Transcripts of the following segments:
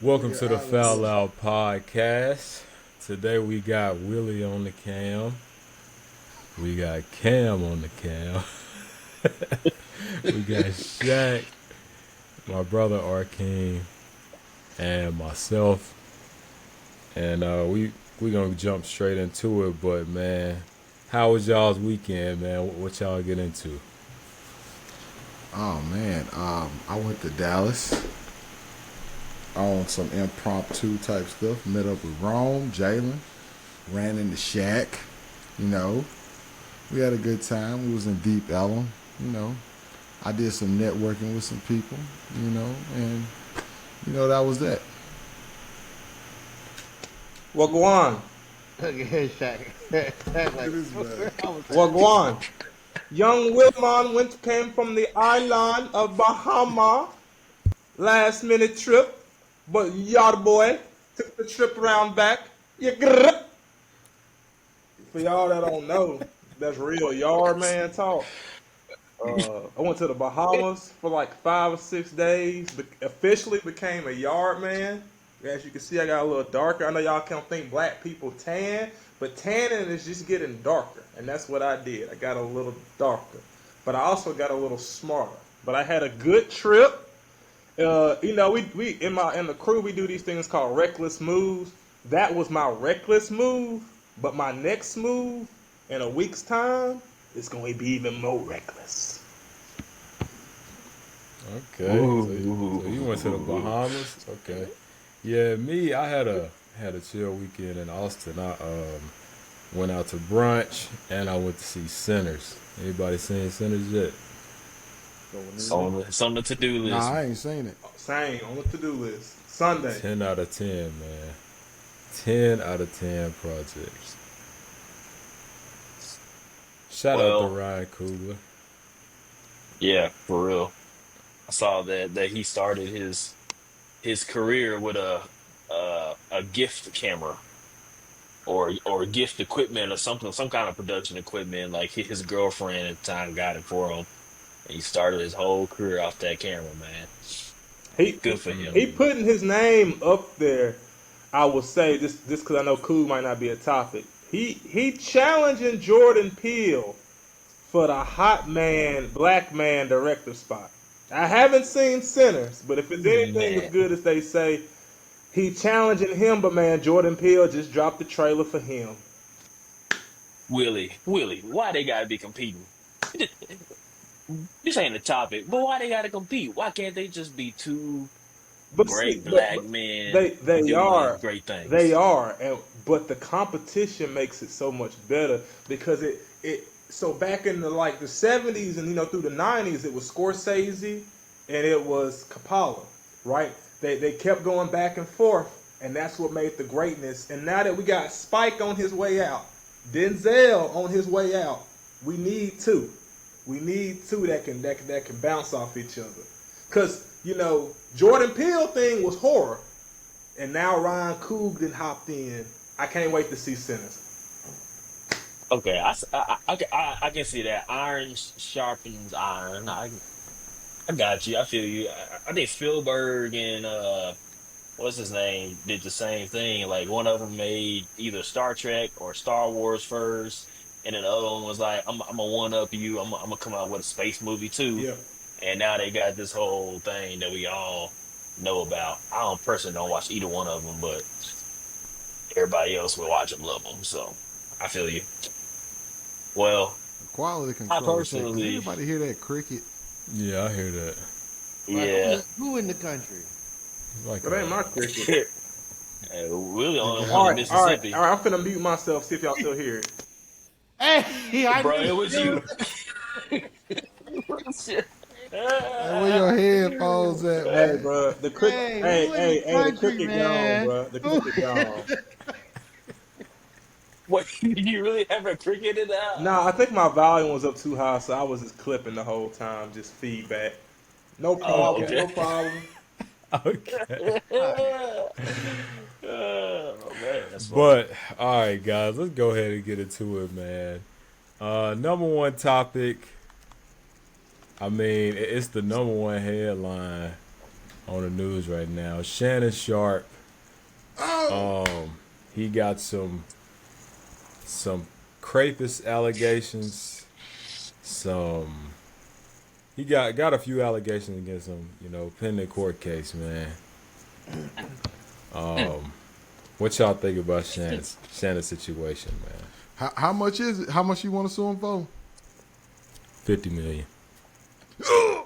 Welcome to the Foul Out Podcast. Today we got Willie on the cam. We got Cam on the cam. We got Shaq, my brother Arking, and myself. And we gonna jump straight into it. But man, how was y'all's weekend, man? What y'all get into? Oh man, I went to Dallas on some impromptu type stuff. Met up with Rome, Jalen, ran into Shaq. You know, we had a good time. We was in Deep Ellum. You know, I did some networking with some people. And that was that. Wagwan. Shaq. Wagwan. Young Wilmon came from the island of Bahama. Last minute trip. But yard boy took the trip around back. For y'all that don't know, that's real yard man talk. I went to the Bahamas for like 5 or 6 days. Officially became a yard man. As you can see, I got a little darker. I know y'all can't think black people tan, but tanning is just getting darker, and that's what I did. I got a little darker, but I also got a little smarter. But I had a good trip. We in the crew we do these things called reckless moves. That was my reckless move, but my next move in a week's time is going to be even more reckless. Okay, so you went to the Bahamas. Okay, yeah, me, I had a chill weekend in Austin. I went out to brunch and I went to see Sinners. Anybody seen Sinners yet? It's on the to-do list. Nah, I ain't seen it. Same on the to-do list. Sunday. 10 out of 10, man. 10 out of 10 projects. Shout out to Ryan Coogler. Yeah, for real. I saw that he started his career with a gift camera or gift equipment or something, some kind of production equipment. Like his girlfriend at the time got it for him, and he started his whole career off that camera, man. He Good for him. he putting his name up there. I will say this because I know Cool might not be a topic. He challenging Jordan Peele for the hot man, black man director spot. I haven't seen Sinners, but if it's anything as Man, good as they say, he challenging him. But man, Jordan Peele just dropped the trailer for him. Willie, why they gotta be competing? This ain't the topic, but why they gotta compete? Why can't they just be two But see, great black but men they doing are great they things? are, and but the competition makes it so much better because it so back in the 70s and through the 90s it was Scorsese and it was Coppola, right? They kept going back and forth, and that's what made the greatness. And now that we got Spike on his way out, Denzel on his way out, we need two. We need two that can bounce off each other. Cause Jordan Peele thing was horror, and now Ryan Coog then hopped in. I can't wait to see Sinners. Okay, I can see that. Iron sharpens iron. I got you. I feel you. I think Spielberg and what's his name did the same thing. Like one of them made either Star Trek or Star Wars first, and then the other one was like, I'm gonna one up you. I'm gonna come out with a space movie too. Yeah, And now they got this whole thing that we all know about. I don't personally don't watch either one of them, but everybody else will watch them, love them. So I feel you. Well, Quality I control check. Does personally, anybody hear that cricket? Yeah, I hear that. Like yeah, who in the country? It's like that ain't my cricket. really only All one in right, all right, Mississippi, all right. I'm finna mute myself. See if y'all still hear it. Hey, I bro. knew It was you. you. Hey, where your headphones at, Hey, man? bro, the cricket. Hey, Hey, who in the hey, hey, the country, cricket gone, man? bro. The Who- cricket gone. What? You really have a cricket in the Nah, house? I think my volume was up too high, so I was just clipping the whole time, just feedback. No Oh, problem, okay. no problem. Okay. Oh man, that's funny. But all right, guys, let's go ahead and get into it, man. Number one topic. I mean, it's the number one headline on the news right now. Shannon Sharpe. He got some rapist allegations. Some he got a few allegations against him. Pending court case, man. What y'all think about Shannon's situation, man? How much is it? How much you want to sue him for? 50 million. Yeah,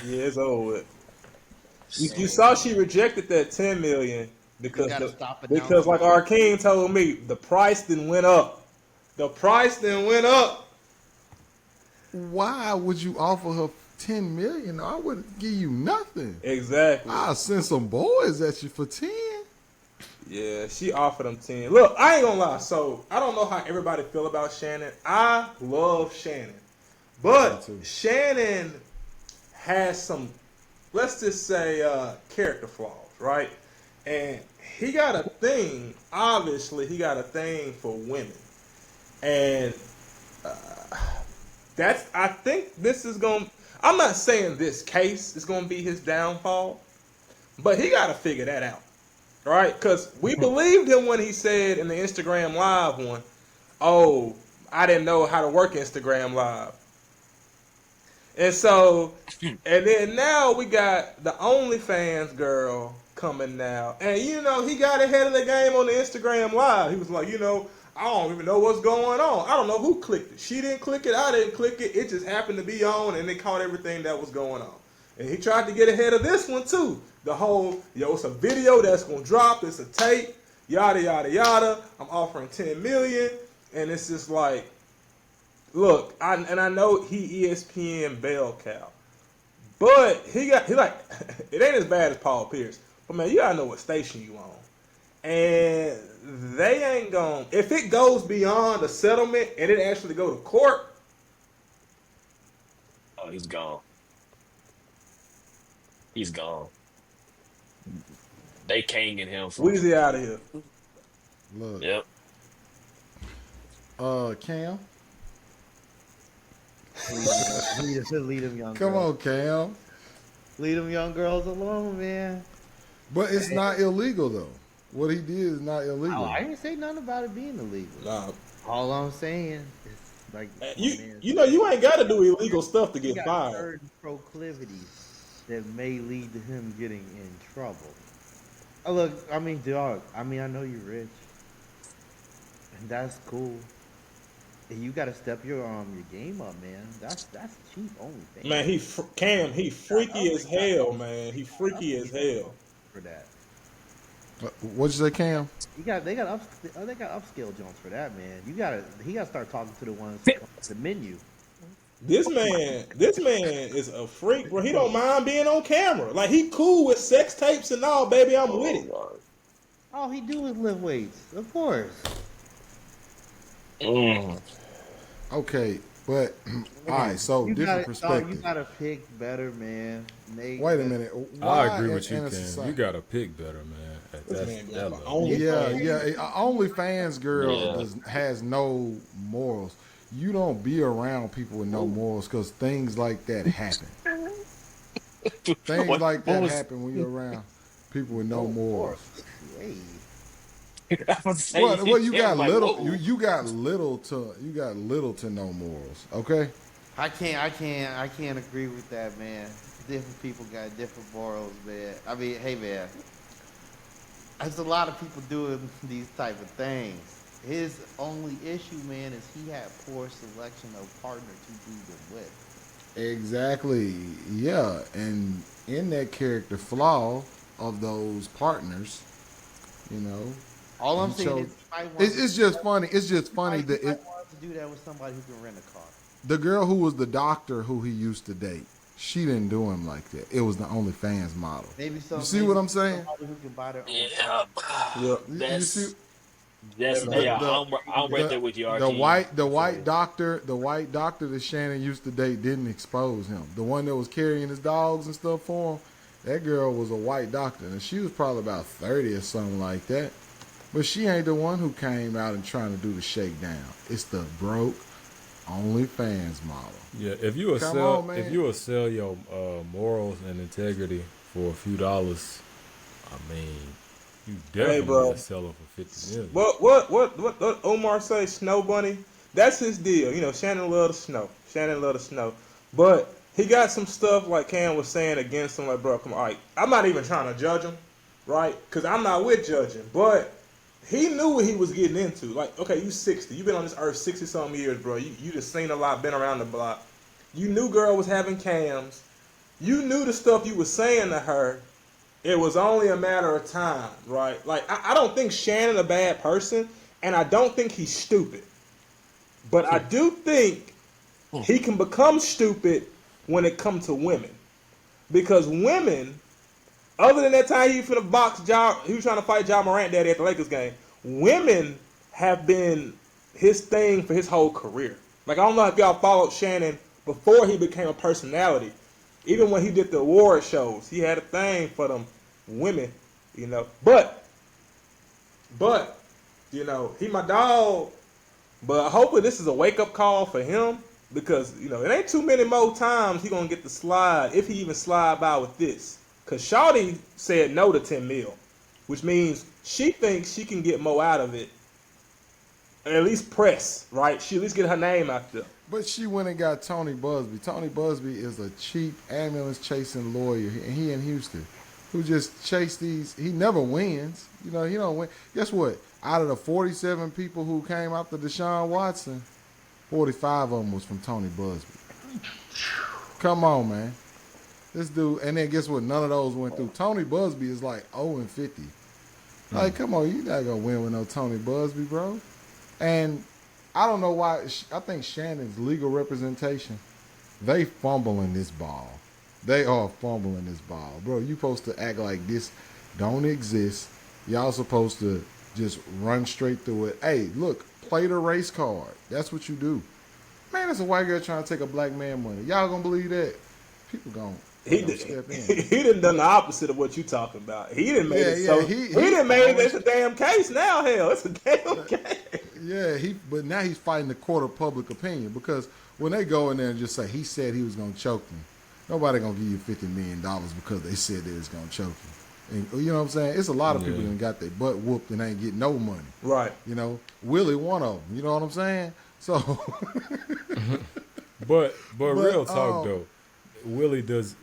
it's over with. You saw she rejected that 10 million because because like Arkeem told me, the price then went up. The price then went up. Why would you offer her 10 million? I wouldn't give you nothing. Exactly. I'll send some boys at you for 10. Yeah, she offered him 10. Look, I ain't gonna lie. So I don't know how everybody feel about Shannon. I love Shannon, but Shannon has some, let's just say, character flaws, right? And he got a thing. Obviously, he got a thing for women, and that's. I think this is gonna. I'm not saying this case is gonna be his downfall, but he got to figure that out. Right? Because we believed him when he said in the Instagram Live one, oh, I didn't know how to work Instagram Live. And so, and then now we got the OnlyFans girl coming now. And, he got ahead of the game on the Instagram Live. He was like, I don't even know what's going on. I don't know who clicked it. She didn't click it. I didn't click it. It just happened to be on, and they caught everything that was going on. And he tried to get ahead of this one, too. The whole, it's a video that's going to drop. It's a tape. Yada, yada, yada. I'm offering 10 million. And it's just like, look, I know he ESPN bell cow. But he like, it ain't as bad as Paul Pierce. But, man, you got to know what station you on. And they ain't going to, if it goes beyond a settlement and it actually go to court. Oh, he's gone. He's gone. They canging him for. Weezy out of here. Look. Yep. Cam. Lead them young Come girls. on, Cam. Leave them young girls alone, man. But it's not illegal, though. What he did is not illegal. Oh, I didn't say nothing about it being illegal. Nah. All I'm saying is, like, you ain't got to do illegal stuff to get got fired. certain proclivities that may lead to him getting in trouble. Oh, look, I mean, dog. I mean, I know you're rich, and that's cool. And you got to step your game up, man. That's cheap only thing. Man, he freaky as hell, man. He freaky as hell for that. What'd you say, Cam? They got upscale joints for that, man. He gotta start talking to the ones the menu. This man is a freak, bro. He don't mind being on camera. Like, he cool with sex tapes and all, baby. I'm with it. All he do is lift weights, of course. Okay, but all right. So different perspective. You gotta pick better, man. Wait a minute. I agree with you, Ken. You gotta pick better, man. Yeah. OnlyFans girl has no morals. You don't be around people with no morals because things like that happen. Things like that happen when you're around people with no morals. Well, you got little. You got little to no morals. Okay. I can't agree with that, man. Different people got different morals, man. I mean, hey, man. There's a lot of people doing these type of things. His only issue, man, is he had poor selection of partner to do them with. Exactly. Yeah, and in that character flaw of those partners, all I'm saying is, it's just funny. It's just funny that it wants to do that with somebody who can rent a car. The girl who was the doctor who he used to date, she didn't do him like that. It was the OnlyFans model. Maybe so. You see what I'm saying? Who can buy their own Yeah. You see? I'm right there with you, RT. The white doctor that Shannon used to date didn't expose him. The one that was carrying his dogs and stuff for him, that girl was a white doctor, and she was probably about 30 or something like that. But she ain't the one who came out and trying to do the shakedown. It's the broke OnlyFans model. Yeah, if you will sell your morals and integrity for a few dollars, I mean, you Hey, definitely a bro. seller for 50 million. What Omar say? Snow Bunny. That's his deal. You know, Shannon love the snow. Shannon love the snow. But he got some stuff like Cam was saying against him. Like, bro, come on. All right, I'm not even trying to judge him, right? Because I'm not with judging. But he knew what he was getting into. Like, okay, you 60. You've been on this earth 60 something years, bro. You just seen a lot, been around the block. You knew girl was having cams. You knew the stuff you was saying to her. It was only a matter of time, right? Like, I don't think Shannon a bad person, and I don't think he's stupid. But I do think he can become stupid when it comes to women. Because women, other than that time he finna box Ja, he was trying to fight Ja Morant daddy at the Lakers game, women have been his thing for his whole career. Like, I don't know if y'all followed Shannon before he became a personality. Even when he did the award shows, he had a thing for them women, you know. But, you know, he my dog. But hopefully this is a wake up call for him because, you know, it ain't too many more times he gonna get the slide if he even slide by with this. Cause Shawty said no to 10 mil, which means she thinks she can get more out of it. At least press, right? She at least get her name out there. But she went and got Tony Busby. Tony Busby is a cheap ambulance chasing lawyer, and he in Houston, who just chase these. He never wins. You know, he don't win. Guess what? Out of the 47 people who came after Deshaun Watson, 45 of them was from Tony Busby. Come on, man. This dude, and then guess what? None of those went through. Tony Busby is like 0-50. Like, come on, you're not gonna win with no Tony Busby, bro. And I don't know why. I think Shannon's legal representation, they fumbling this ball. They are fumbling this ball. Bro, you supposed to act like this don't exist. Y'all supposed to just run straight through it. Hey, look, play the race card. That's what you do. Man, it's a white girl trying to take a black man money. Y'all gonna believe that? People gonna step in. He done done the opposite of what you talking about. He didn't make it so. He didn't make it. It's a damn case now. Hell, it's a damn case. Yeah, but now he's fighting the court of public opinion because when they go in there and just say he said he was gonna choke me, nobody gonna give you $50 million because they said they was gonna choke you. And, you know what I'm saying? It's a lot of people that got their butt whooped and ain't getting no money. Right. You know, Willie one of them. You know what I'm saying? So. But real talk though, Willie, does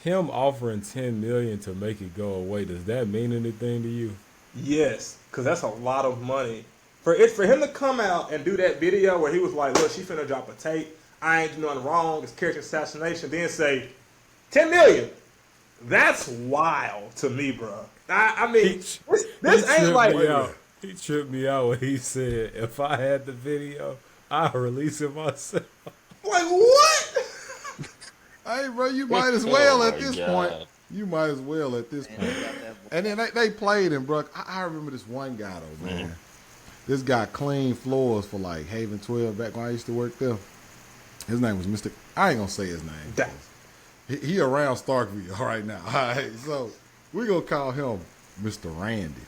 him offering 10 million to make it go away, does that mean anything to you? Yes, because that's a lot of money. For him to come out and do that video where he was like, look, she finna drop a tape. I ain't do nothing wrong. It's character assassination. Then say, 10 million. That's wild to me, bro. I mean, this ain't like... He tripped me out when he said, if I had the video, I'd release it myself. Like, what? Hey, bro, you might as well at this God. point. You might as well at this point. And then they played him, bro. I remember this one guy, though, man. This guy cleaned floors for, like, Haven 12 back when I used to work there. His name was Mr. I ain't going to say his name. He around Starkville right now. All right, so we're going to call him Mr. Randy.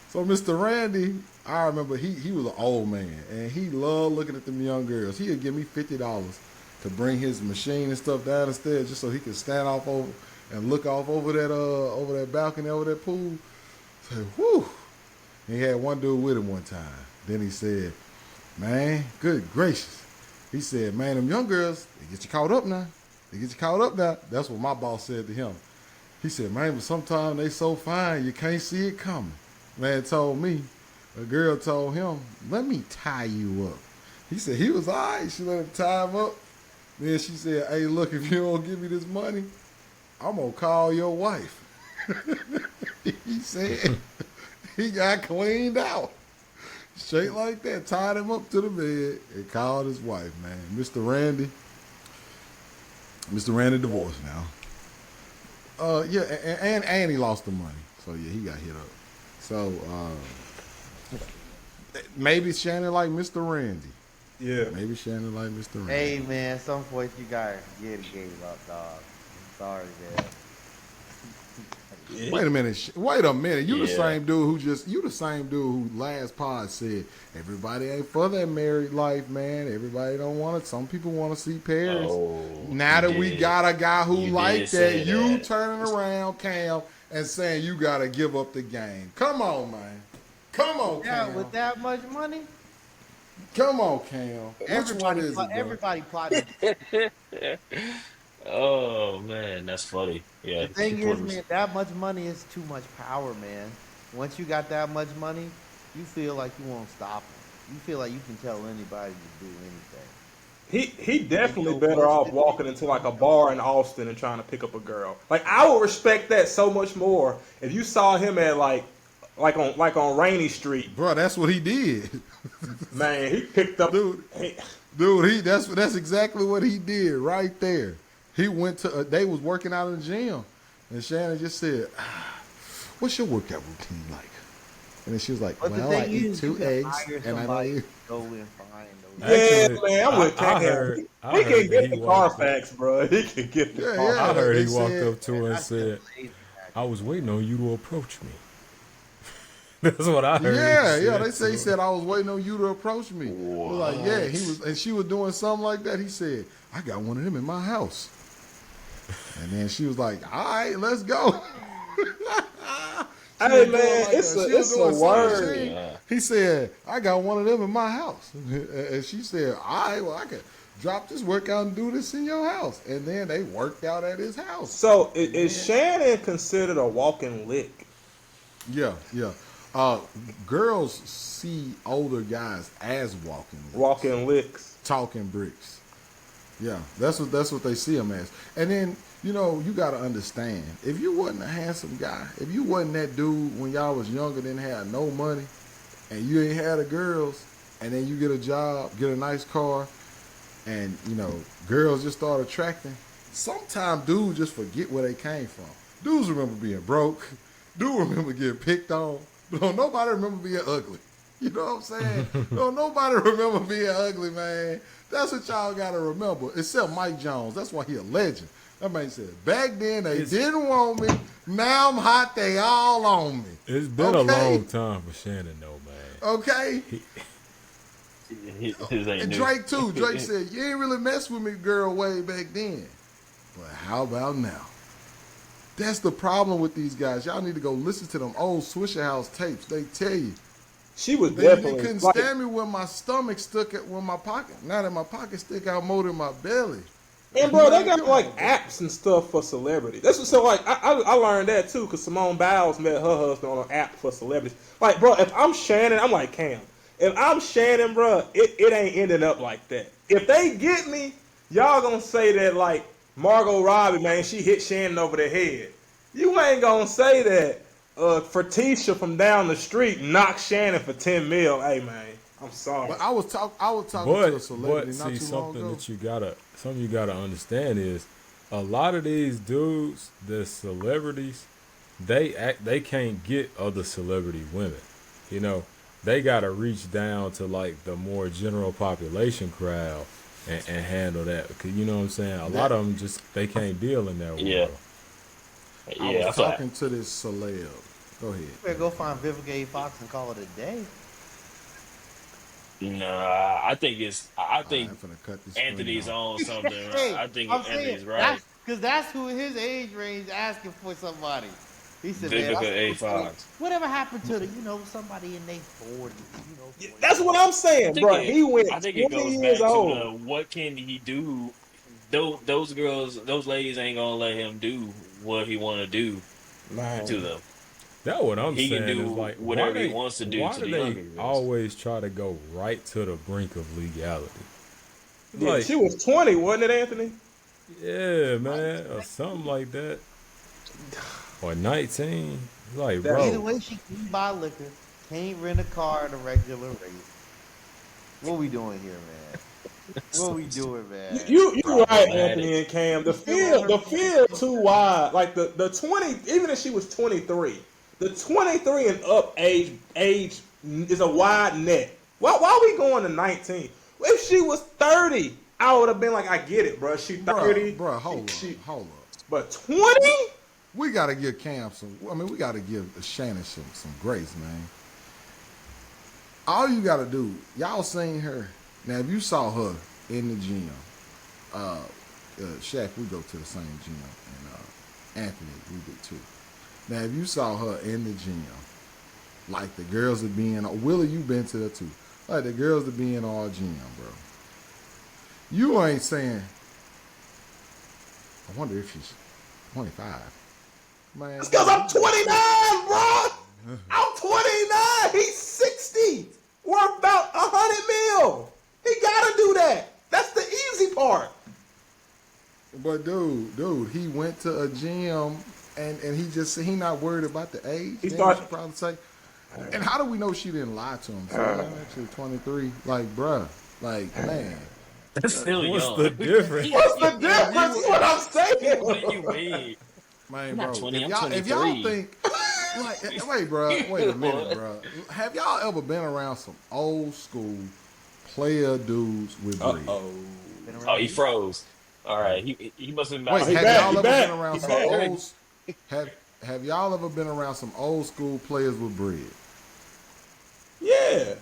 So Mr. Randy, I remember he was an old man, and he loved looking at them young girls. He'd give me $50 to bring his machine and stuff down the stairs just so he could stand off over and look off over that balcony over that pool. Say, whew. And he had one dude with him one time. Then he said, man, good gracious. He said, man, them young girls, they get you caught up now. They get you caught up now. That's what my boss said to him. He said, man, but sometimes they so fine you can't see it coming. Man told me, a girl told him, let me tie you up. He said he was all right. She let him tie him up. Then she said, hey, look, if you don't give me this money, I'm going to call your wife. He said he got cleaned out. Straight like that. Tied him up to the bed and called his wife, man. Mr. Randy divorced now. Yeah, and he lost the money. So, yeah, he got hit up. So, maybe Shannon like Mr. Randy. Yeah. Maybe Shannon like Mr. Randy. Hey, man, some point you got to get a game up, dog. I'm sorry, man. Wait a minute. Wait a minute. Yeah. You the same dude who last pod said everybody ain't for that married life, man. Everybody don't want it. Some people want to see parents. Oh, Now you that we did. got a guy who You like did that, say you that. turning around, Cam, and saying you got to give up the game. Come on, man. Come on, Yeah, Cam. with that much money, Come on, Cam. Which one is it, bro? everybody plotting. Oh man, that's funny. The Yeah, thing put is, man, that much money is too much power, man. Once you got that much money, you feel like you won't stop them. You feel like you can tell anybody to do anything. He And you definitely know better once off it, walking into you like a know, bar in Austin and trying to pick up a girl. Like I would respect that so much more if you saw him at like on Rainy Street. Bro, that's what he did. Man, he picked up. Dude, He, that's exactly what he did right there. He went to they was working out in the gym, and Shannon just said, "What's your workout routine like?" And then she was like, but the "Well, I thing eat is, you two can eggs, hire and I don't somebody to eat." go and find those. yeah, Actually, man, I'm with I Cam. heard I He heard can that get he the walked up. Carfax, bro. He can get the Yeah, I yeah. Carfax. heard They he walked said, up to her and That's just said, lazy. "I was waiting on you to approach me." That's what I heard he "Yeah, yeah." said They say he to her. said, "I was waiting on you to approach me." It was like, "Yeah." He what? was, and she was doing something like that. He said, "I got one of them in my house," and then she was like, "All right, let's go." Hey man, it's She was a doing some Oh word. machine. God. He said, "I got one of them in my house," and she said, "All right, well, I can drop this workout and do this in your house." And then they worked out at his house. So And is then, Shannon considered a walking lick? yeah, yeah. Uh, Girls see older guys as walking licks, Walking licks. talking bricks. Yeah, that's what they see him as. And then you got to understand, if you wasn't a handsome guy, if you wasn't that dude when y'all was younger, didn't have no money, and you ain't had the girls, and then you get a job, get a nice car, and girls just start attracting. Sometimes dudes just forget where they came from. Dudes remember being broke. Dudes remember getting picked on. But don't nobody remember being ugly. You know what I'm saying? Don't nobody remember being ugly, man. That's what y'all gotta remember. Except Mike Jones. That's why he a legend. That man said, back then they didn't want me. Now I'm hot, they all on me. It's been a Okay? long time for Shannon, though, man. Okay? His ain't And new. Drake too. Drake said, you ain't really mess with me, girl, way back then. But how about now? That's the problem with these guys. Y'all need to go listen to them old Swisher House tapes. They tell you. She was They definitely couldn't like. stand me when my stomach stuck at when my pocket. Now that my pocket stick out more than my belly. And bro, they Man, got come like on, bro. apps and stuff for celebrities. That's what, so like I learned that too because Simone Biles met her husband on an app for celebrities. Like bro, if I'm Shannon, I'm like Cam. If I'm Shannon, bro, it ain't ending up like that. If they get me, y'all gonna say that like Margot Robbie, man, she hit Shannon over the head. You ain't gonna say that Ferticia from down the street knocked Shannon for 10 mil. Hey man, I'm sorry. But I was talking to a But celebrity not see, too long something ago. that you gotta understand is a lot of these dudes, the celebrities, they can't get other celebrity women. You know, they gotta reach down to like the more general population crowd and handle that. Cause you know what I'm saying. A lot of them just they can't deal in that Yeah, world. I yeah. was I feel like talking to this celeb. Go ahead. You better go find Vivica A. Fox and call it a day. nah. I All right, think I'm finna cut this screen Anthony's off. on something. Hey, I think I'm saying Anthony's right. that's because that's who in his age range asking for somebody. He said, "Man, Vivica A. Fox. whatever happened to the somebody in their 40s, That's what I'm saying, bro. He went I think it 20 goes years back to the old. what can he do? Those girls, those ladies ain't gonna let him do what he want to do to Man. them. That's what I'm He can saying is do like whatever he wants to do why to do the they younger girls. always try to go right to the brink of legality? Yeah, Like, she was 20, wasn't it, Anthony? yeah, man, or something like that. Or 19. Like, That- Either bro, way, she can buy liquor, can't rent a car at a regular rate. What we doing here, man? What we doing, man? You right, Problematic. Anthony and Cam. The Still on field, her the feet. field too wide. Like the 20, even if she was 23, the 23 and up age is a wide net. Why we going to 19? If she was 30, I would have been like, I get it, bro. She Bruh, 30, hold she, up. but 20? we gotta give Cam some. I mean, we gotta give Shannon some grace, man. All you gotta do, y'all seen her. Now, if you saw her in the gym, Shaq, we go to the same gym, and Anthony, we do too. Now, if you saw her in the gym, like the girls that be in, Willie, you been to that too. Like the girls that be in our gym, bro. You ain't saying, I wonder if she's 25. Man, It's because I'm 29, bro. I'm 29. He's 60. We're about 100 mil. He gotta do that. That's the easy part. but dude, he went to a gym and he not worried about the age. He Then started. she probably say, and how do we know she didn't lie to him? So I'm actually 23. Like, bruh, like man, That's still What's young. the difference? What's the difference? What I'm What do you saying. mean? man, I'm bro. not 20. I'm If y'all 23. think, like, wait, bruh, wait a minute, bruh. Have y'all ever been around some old school player dudes with bread? Been Oh, around he you? froze. All right. He must have been about Wait, He have 60. back. y'all He ever been back. around He some back. old? Have y'all ever been around some old school players with bread? Yeah.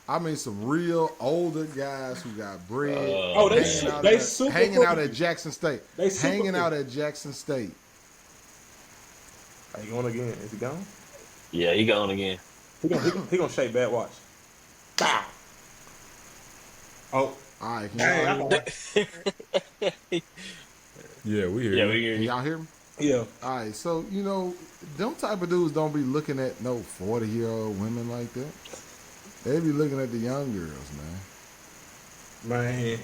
I mean, some real older guys who got bread, Oh, they hanging Man. out they at super hanging out at freaky. Jackson State, They super hanging out freaky. at Jackson State. Are you going again? Is he gone? Yeah, he gone again. He gonna shake bad. Watch. Bow. Oh, All right, can dang! y'all I hear thought me? Yeah, we hear Yeah, you. we hear Can you. y'all hear me? yeah. All right, so them type of dudes don't be looking at no 40-year-old women like that. They be looking at the young girls, man. Man,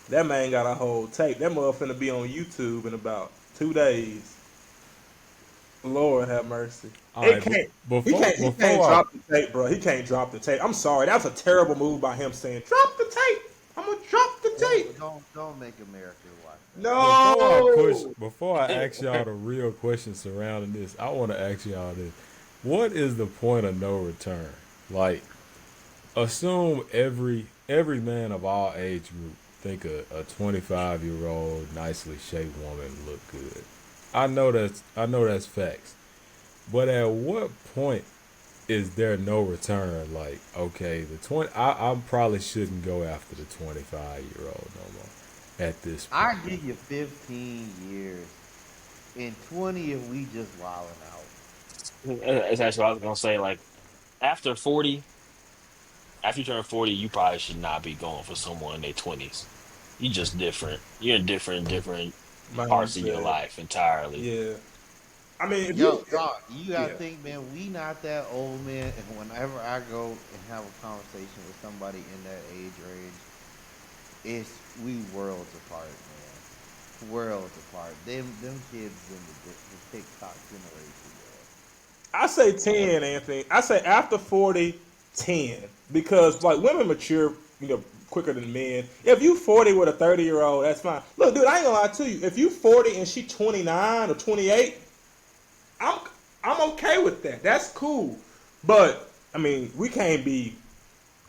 that man got a whole tape. That mother finna be on YouTube in about 2 days. Lord have mercy. All It right, can't. He before can't. He can't before I drop the tape, bro. He can't drop the tape. I'm sorry. That was a terrible move by him saying, "Drop the tape." I'm gonna drop the tape. Don't make America watch that. No. before I ask y'all the real question surrounding this, I want to ask y'all this: what is the point of no return? Like, assume every man of our age group think a 25-year-old nicely shaped woman look good. I know that's facts. But at what point is there no return? Like, okay, the 20, I probably shouldn't go after the 25-year-old no more at this I point. give you 15 years. In 20, if we just wilding out. That's actually what I was gonna say. Like after 40, after you turn 40, you probably should not be going for someone in their 20s. You just different. You're in different parts of your Mindset. life entirely. Yeah. I mean, if Yo, you. dog, you gotta Yeah. think, man, we not that old, man. And whenever I go and have a conversation with somebody in that age range, it's we worlds apart, man. Worlds apart. Them kids in the TikTok generation, I say 10, Anthony. I say after 40, 10. Because, like, women mature, quicker than men. If you 40 with a 30-year-old, that's fine. Look, dude, I ain't gonna lie to you. If you 40 and she 29 or 28, I'm I'm okay with that. That's cool. But, I mean, we can't be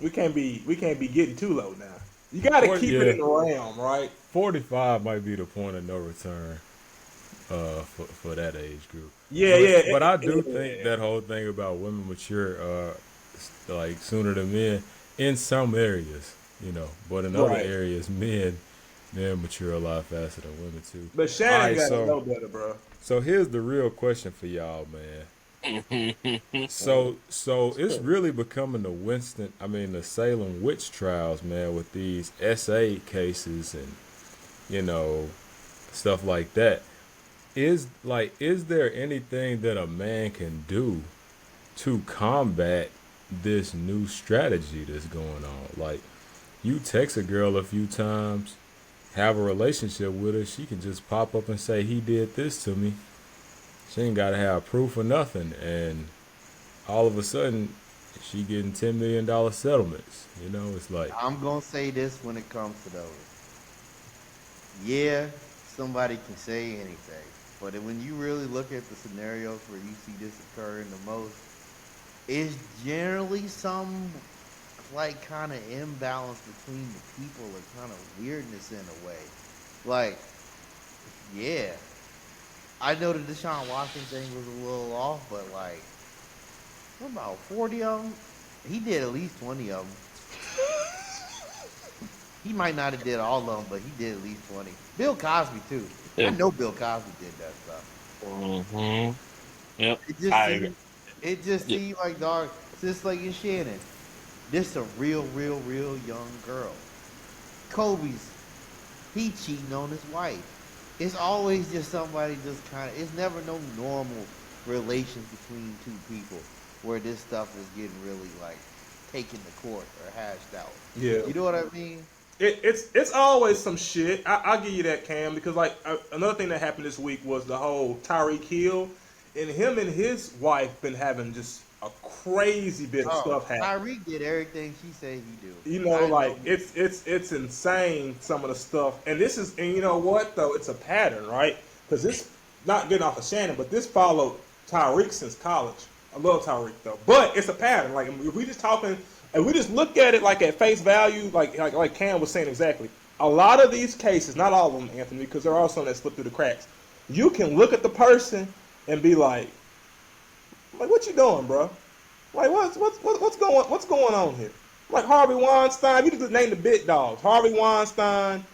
getting too low now. You gotta keep it Yeah, in the realm, right? 45 might be the point of no return for that age group. Yeah, But yeah, but I do think yeah. that whole thing about women mature like sooner than men in some areas, but in other Right. areas men mature a lot faster than women too. But All Shannon right, gotta so know better, bro. so here's the real question for y'all, man. So it's really becoming the Salem witch trials, man, with these SA cases and you know stuff like that. Is there anything that a man can do to combat this new strategy that's going on? Like, you text a girl a few times, have a relationship with her, she can just pop up and say he did this to me. She ain't gotta have proof or nothing, and all of a sudden she getting $10 million settlements. It's like, I'm gonna say this when it comes to those. Yeah, somebody can say anything, but when you really look at the scenarios where you see this occurring the most, it's generally some like kind of imbalance between the people or kind of weirdness in a way. Like, yeah, I know the Deshaun Watson thing was a little off, but like, what about 40 of them? He did at least 20 of them. He might not have did all of them, but he did at least 20. Bill Cosby too. I Yep. know Bill Cosby did that stuff. Hmm. Yep. It just I agree. seemed, it just Yep. seemed like dog, just like in Shannon. This a real young girl. Kobe's, he cheating on his wife. It's always just somebody just kind of. It's never no normal relations between two people where this stuff is getting really like taken to court or hashed out. Yeah. You know what I mean? It's always some shit. I'll give you that, Cam, because like another thing that happened this week was the whole Tyreek Hill, and him and his wife been having just a crazy bit of Oh, stuff happen. Tyreek did everything she said he do. You know, I know like he. it's insane some of the stuff, and this is, and you know what though, it's a pattern, right? Because this, not getting off of Shannon, but this followed Tyreek since college. I love Tyreek though, but it's a pattern. Like if we just talking, and we just look at it like at face value, like Cam was saying exactly. A lot of these cases, not all of them, Anthony, because there are some that slip through the cracks. You can look at the person and be like, what you doing, bro? Like, what's going on here? Like Harvey Weinstein, you just name the big dogs. Harvey Weinstein,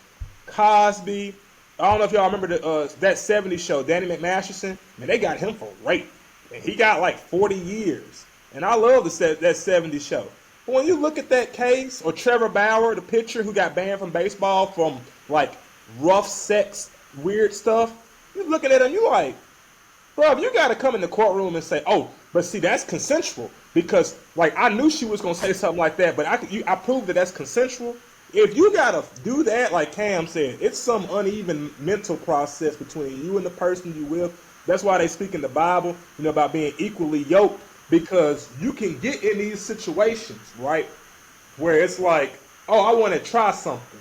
Cosby. I don't know if y'all remember that '70s show, Danny McMasterson. And they got him for rape, and he got like 40 years. And I love that '70s show. But when you look at that case, or Trevor Bauer, the pitcher who got banned from baseball from like rough sex, weird stuff, you're looking at him, you like, bro, you got to come in the courtroom and say, "Oh, but see, that's consensual," because like I knew she was gonna say something like that, but I proved that that's consensual. If you gotta do that, like Cam said, it's some uneven mental process between you and the person you with. That's why they speak in the Bible, about being equally yoked, because you can get in these situations, right, where it's like, "Oh, I want to try something,"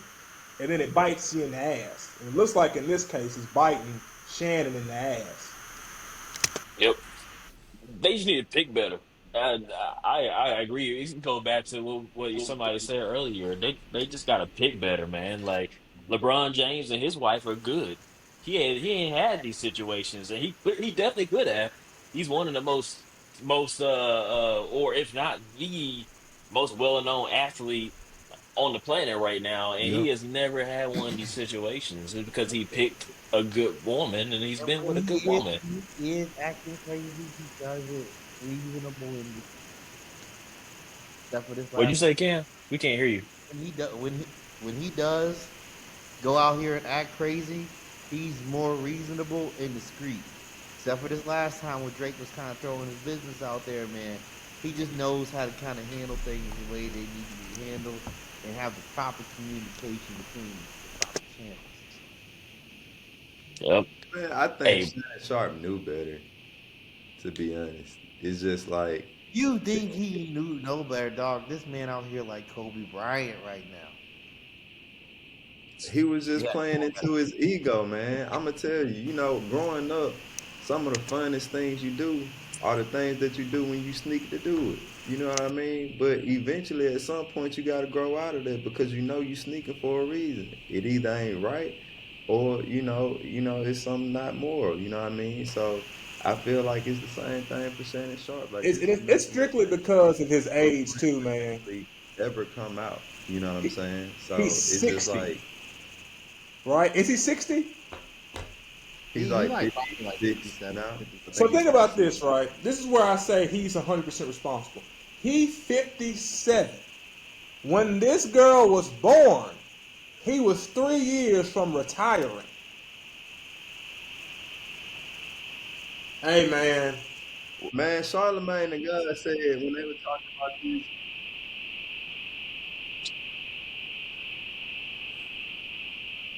and then it bites you in the ass. And it looks like in this case, it's biting Shannon in the ass. Yep. They just need to pick better. And I agree. You can go back to what somebody said earlier. They just got to pick better, man. Like LeBron James and his wife are good. He ain't had these situations, and he definitely could have. He's one of the or if not the most well known athlete on the planet right now, and he Yep. has never had one of these situations. It's because he picked a good woman, and he's And been with a good woman. when he is acting crazy, he does it reasonable and except for this What'd you last say, Cam? We can't hear you. when he does go out here and act crazy, he's more reasonable and discreet. Except for this last time when Drake was kind of throwing his business out there, man. He just knows how to kind of handle things the way they need to be handled and have the proper communication between the proper channels. Yep. Man, I think Hey, Shannon Sharp knew better, to be honest. It's just like You think he knew no better, dog? This man out here like Kobe Bryant right now. he was just yeah, playing into his ego, man. I'm gonna tell you, growing up, some of the funnest things you do are the things that you do when you sneak to do it. You know what I mean? But eventually, at some point, you got to grow out of that because you sneaking for a reason. It either ain't right, or it's something not moral. You know what I mean? So I feel like it's the same thing for Shannon Sharp. Like It's, this is it's nothing that strictly because of his age too, man. really ever come out. You know what I'm He, saying? he's So it's just 60, like right? Is he 60? he's He like like probably like 56 57, now. I 57. So think he's think about 56. this, right? This is where I say he's 100% responsible. He 57. When this girl was born, he was 3 years from retiring. Hey, man. Man, Charlemagne the God said when they were talking about this,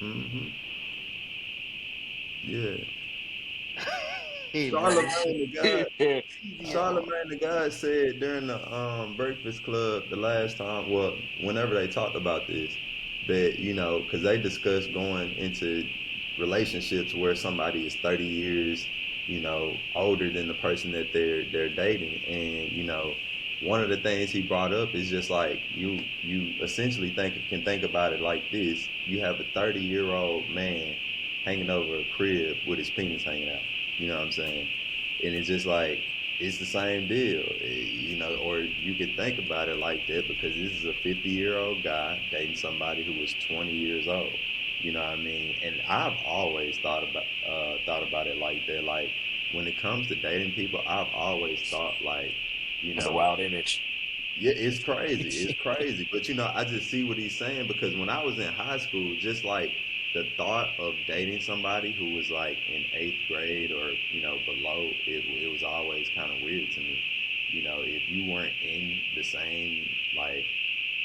hmm yeah. Hey man, Charlemagne the God easy as fuck. Charlemagne the God said during the Breakfast Club the last time, well, whenever they talked about this, that because they discussed going into relationships where somebody is 30 years, older than the person that they're dating, and one of the things he brought up is just like you essentially think about it like this: you have a 30-year-old man hanging over a crib with his penis hanging out. You know what I'm saying? And it's just like it's the same deal, or you could think about it like that because this is a 50-year-old guy dating somebody who was 20 years old. You know what I mean? And I've always thought about it like that. Like when it comes to dating people, I've always thought like, you That's a know, wild image. yeah, it's crazy. It's crazy. But I just see what he's saying because when I was in high school, just like the thought of dating somebody who was like in eighth grade or, below, it was always kind of weird to me. If you weren't in the same, like,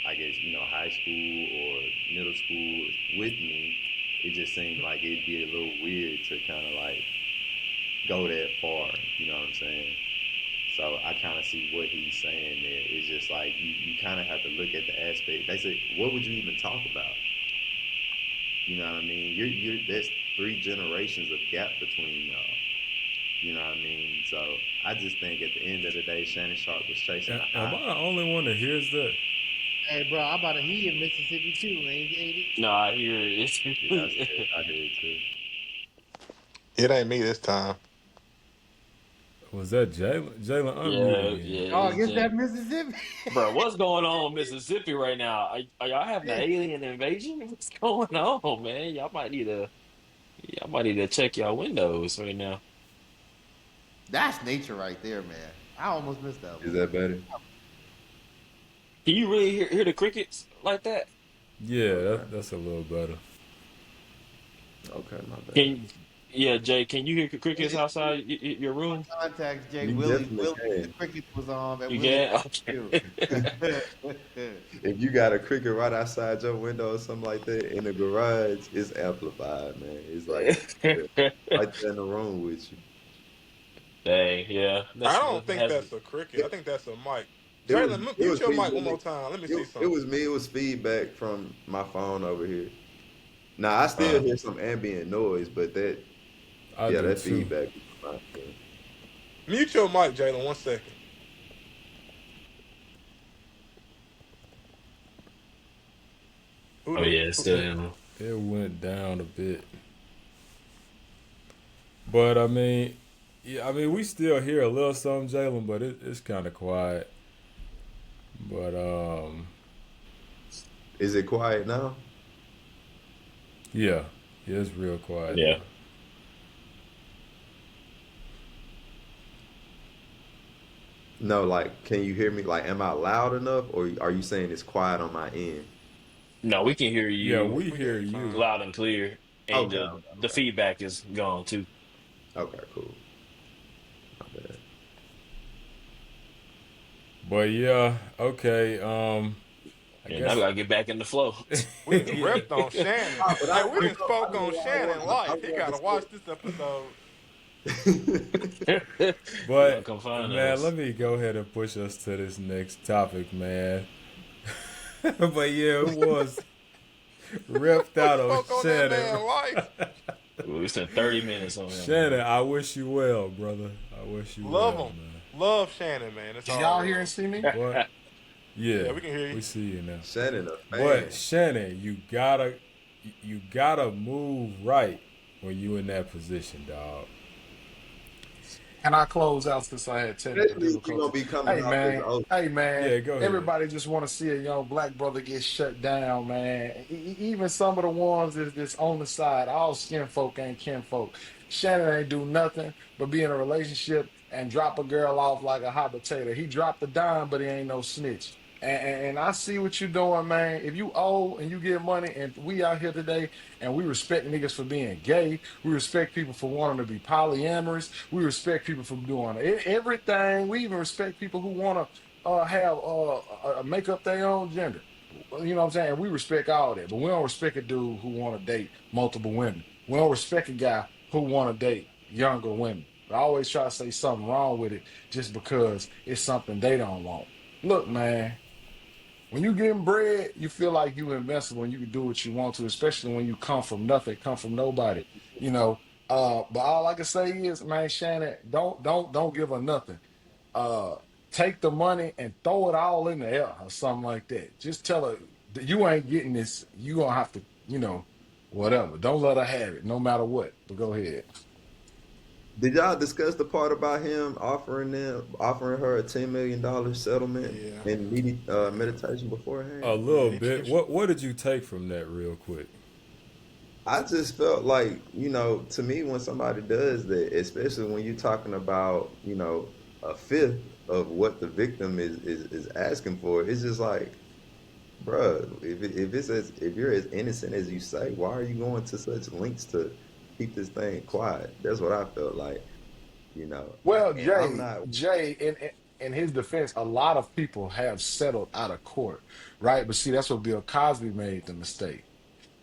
I guess, high school or middle school with me, it just seemed like it'd be a little weird to kind of like go that far. You know what I'm saying? So I kind of see what he's saying there. It's just like you kind of have to look at the aspect. They say, what would you even talk about? You know what I mean? There's three generations of gap between y'all. You know what I mean? So I just think at the end of the day, Shannon Sharpe was chasing a Am high. I the only one that hears that? Hey, bro, I'm about to he in Mississippi too, ain't it? No, I hear it. Yeah, I hear it too. It ain't me this time. Was that Jalen? Jalen, unmute Yeah, again. yeah, Oh, it's get Jay. that Mississippi. Bro, what's going on in Mississippi right now? Are y'all having an alien invasion? What's going on, man? Y'all might need to check y'all windows right now. That's nature right there, man. I almost missed that Is one. that better? Can you really hear the crickets like that? Yeah, Okay. that's a little better. Okay, my bad. Can Yeah, Jay, can you hear crickets Hey, outside your room? contacts, Jay You Willie. definitely Willie, the can. crickets was on, and You Willie can? got you. Okay. If you got a cricket right outside your window or something like that in the garage, it's amplified, man. It's like right there in the room with you. Dang, yeah. I That's don't that think has that's a cricket. I It, think that's a mic. it was Jalen, it mute was your me, mic one more Billy. time. Let me see It something. was me. It was feedback from my phone over here. Now I still uh hear some ambient noise, but I yeah, do that too. feedback is fine. Yeah. Mute your mic, Jalen. 1 second. Who oh the yeah, it's who, still It in. it went down a bit, but I mean, yeah, I mean we still hear a little something, Jalen, but it's kind of quiet. But Is it quiet now? yeah, yeah, it's real quiet Yeah. now. No, like, can you hear me? Like, am I loud enough, or are you saying it's quiet on my end? No, we can hear Yeah, you we we hear hear you you. fine. loud and clear, and Okay, the okay, feedback is gone too. okay, cool. My bad. But yeah, okay. I And I guess. gotta get back in the flow. We done Yeah. ripped on Shannon. Ah, but Hey, I we look done up. I spoke know on why Shannon I life. He wanted gotta to watch this episode. say. You gonna But come find man, us. let me go ahead and push us to this next topic, man. But yeah, it was ripped We out on spoke on that Shannon. man life. We spent 30 minutes on him, Shannon, man. I wish you well, brother. I wish you Love well, him. man. Love Shannon, man. It's Can all y'all hear and love. see me? But Yeah, yeah, we can hear you. we see you now. Shannon a But fan. Shannon, you gotta move right when you in that position, dog. And I close out since I had technical Especially if you're gonna difficulties. be coming off as old. Hey man, Yeah, go ahead. everybody just want to see a young black brother get shut down, man. Even some of the ones that's on the side, all skin folk ain't kin folk. Shannon ain't do nothing but be in a relationship and drop a girl off like a hot potato. He dropped the dime, but he ain't no snitch. And I see what you doing, man. If you owe and you get money, and we out here today, and we respect niggas for being gay, we respect people for wanting to be polyamorous, we respect people for doing everything. We even respect people who want to have make up their own gender. You know what I'm saying? We respect all that, but we don't respect a dude who want to date multiple women. We don't respect a guy who want to date younger women. I always try to say something wrong with it just because it's something they don't want. Look, man. When you getting bread, you feel like you invincible and you can do what you want to, especially when you come from nothing, come from nobody, you know. But all I can say is, man, Shannon, don't give her nothing. Uh Take the money and throw it all in the air or something like that. Just tell her that you ain't getting this. You gonna have to, whatever. Don't let her have it, no matter what. But go ahead. Did y'all discuss the part about him offering her a $10 million settlement Yeah, and meditation A beforehand? little yeah. bit. What did you take from that, real quick? I just felt like, to me, when somebody does that, especially when you're talking about, a fifth of what the victim is asking for, it's just like, bruh, if you're as innocent as you say, why are you going to such lengths to keep this thing quiet? That's what I felt like, Well, and I'm not. Jay, in his defense, a lot of people have settled out of court, right? But see, that's what Bill Cosby made the mistake.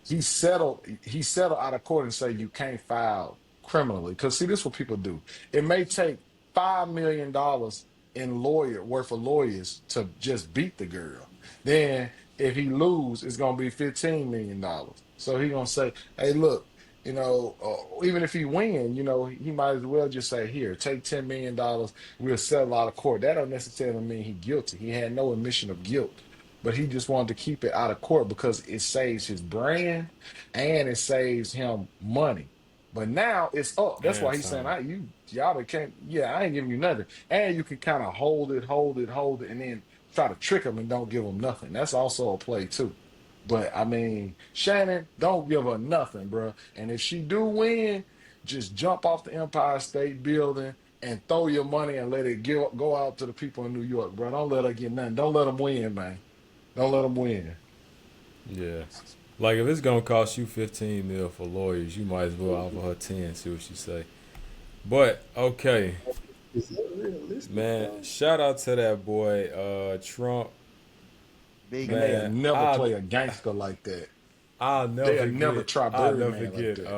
He settled out of court and say you can't file criminally. Because see, this is what people do. It may take $5 million in lawyer worth of lawyers to just beat the girl. Then if he lose, it's gonna be $15 million. So he gonna say, hey, look, even if he win, he might as well just say, here, take $10 million, we'll settle out of court. That don't necessarily mean he guilty. He had no admission of guilt, but he just wanted to keep it out of court because it saves his brand and it saves him money. But now it's up. That's And why he's saying, time. y'all that can't, yeah, I ain't giving you nothing. And you can kind of hold it, and then try to trick him and don't give him nothing. That's also a play too. But I mean, Shannon, don't give her nothing, bro. And if she do win, just jump off the Empire State Building and throw your money and let it go out to the people in New York, bro. Don't let her get nothing. Don't let them win, man. Don't let them win. Yeah. Like if it's gonna cost you 15 mil for lawyers, you might as well offer her 10. See what she say. But okay, Is that realistic man. though? Shout out to that boy, Trump. Big And they'll Man, facts. never play a gangster like that. I'll never They'll never forget. try I'll never Birdman like forget. that.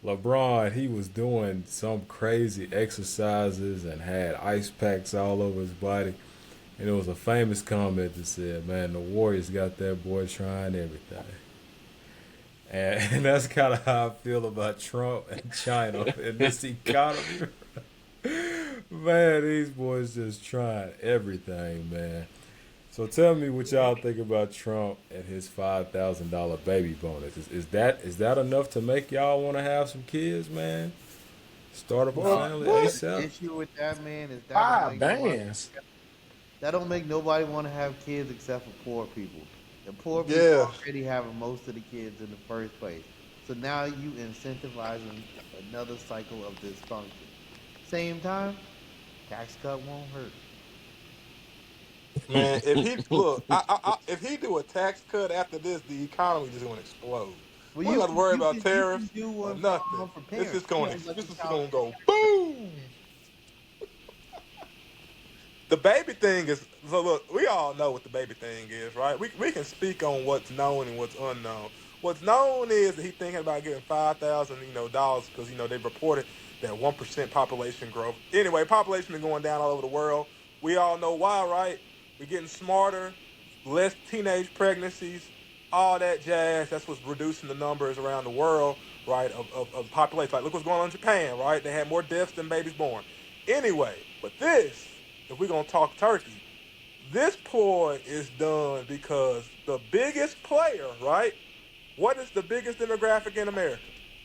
LeBron, he was doing some crazy exercises and had ice packs all over his body. And it was a famous comment that said, "Man, the Warriors got that boy trying everything." And that's kind of how I feel about Trump and China in this economy. Man, these boys just trying everything, man. So tell me what y'all think about Trump and his $5,000 baby bonus. Is that enough to make y'all want to have some kids, man? Start up a Boy, family what? The ASAP. issue with that, man, is Five bands. that don't make nobody want to have kids except for poor people. The poor people Yeah. already having most of the kids in the first place. So now you incentivizing another cycle of dysfunction. Same time, tax cut won't hurt. Man, if he look, if he do a tax cut after this, the economy just gonna explode. Well, We don't you have to can worry you about can you can tariffs do or one nothing. for This is parents. You going know, to like this a is child gonna tax go credit. boom. The baby thing is so look, we all know what the baby thing is, right? We can speak on what's known and what's unknown. What's known is that he's thinking about getting $5,000, dollars because they've reported that 1% population growth. Anyway, population is going down all over the world. We all know why, right? We're getting smarter, less teenage pregnancies, all that jazz. That's what's reducing the numbers around the world, right? Of population. Like look what's going on in Japan, right? They had more deaths than babies born. Anyway, but this, if we're gonna talk turkey, this ploy is done because the biggest player, right? What is the biggest demographic in America?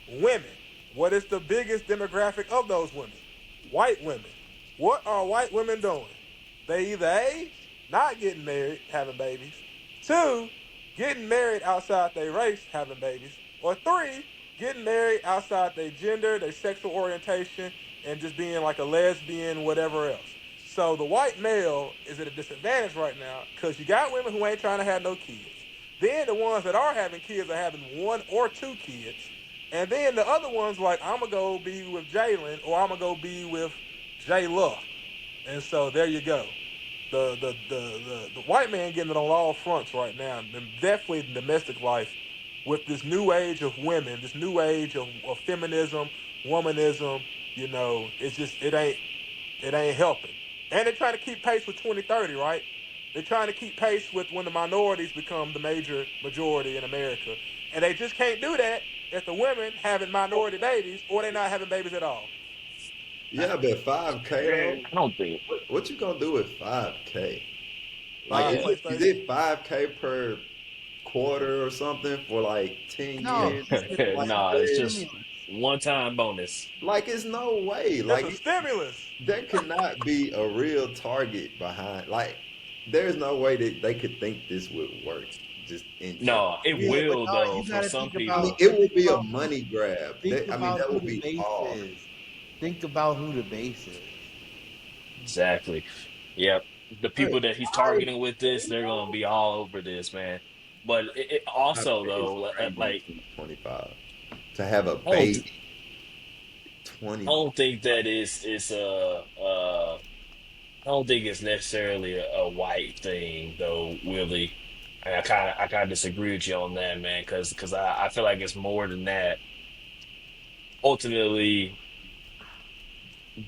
Women. What is the biggest demographic of those women? White women. What are white women doing? They either A, not getting married, having babies, two, getting married outside their race, having babies, or three, getting married outside their gender, their sexual orientation, and just being like a lesbian, whatever else. So the white male is at a disadvantage right now because you got women who ain't trying to have no kids. Then the ones that are having kids are having one or two kids. And then the other ones like, I'm going to go be with Jalen or I'm going to go be with J Luck. And so there you go. The white man getting it on all fronts right now. And definitely the domestic life with this new age of women, this new age of feminism, womanism, it's just, it ain't helping. And they're trying to keep pace with 2030, right? They're trying to keep pace with when the minorities become the major majority in America. And they just can't do that if the women having minority babies or they're not having babies at all. Yeah, but 5K though. Man, I don't think. What you gonna do with 5K? Like, Five is PlayStation. it 5K per quarter or something for like 10 No, years or something like Nah, it's that? just stimulus. one time bonus. Like it's no way. It's a Like stimulus. there cannot be a real target behind. Like there's no way that they could think this would work. Just in general. No, it Yeah, but will no, though you for gotta some think I mean, about people. it would be a money grab. think I mean, about that who would the be base all. is. Think about who the base is. Exactly. Yep. The Hey, people that he's I targeting with this, they're gonna be all over this, man. But it I also think it's though, crazy in like 2025 to have a I don't, baby. I 20. don't think that is I don't think it's necessarily a white thing though, Willie. And I kind of disagree with you on that, man, because I feel like it's more than that. Ultimately,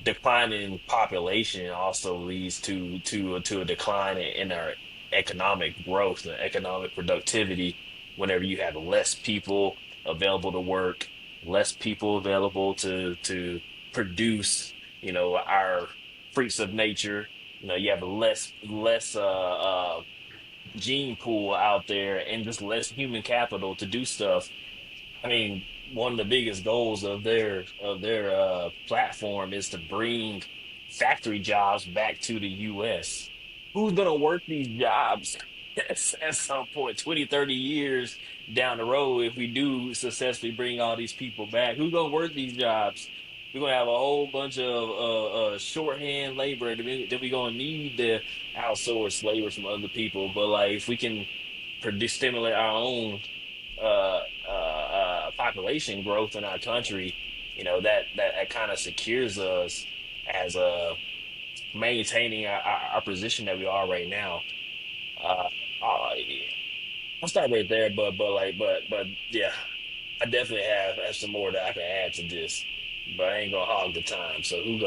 declining population also leads to a decline in our economic growth and economic productivity whenever you have less people available to work, less people available to produce, our freaks of nature. You have less gene pool out there and just less human capital to do stuff. I mean, one of the biggest goals of their platform is to bring factory jobs back to the US. Who's gonna work these jobs at some point, 20, 30 years down the road, if we do successfully bring all these people back? Who's gonna work these jobs? We're gonna have a whole bunch of shorthand labor that we're gonna need to outsource labor from other people. But like if we can produce stimulate our own population growth in our country, that kind of secures us as maintaining our position that we are right now. Uh, yeah. I'll start right there, but yeah, I definitely have some more that I can add to this, but I ain't gonna hog the time. So who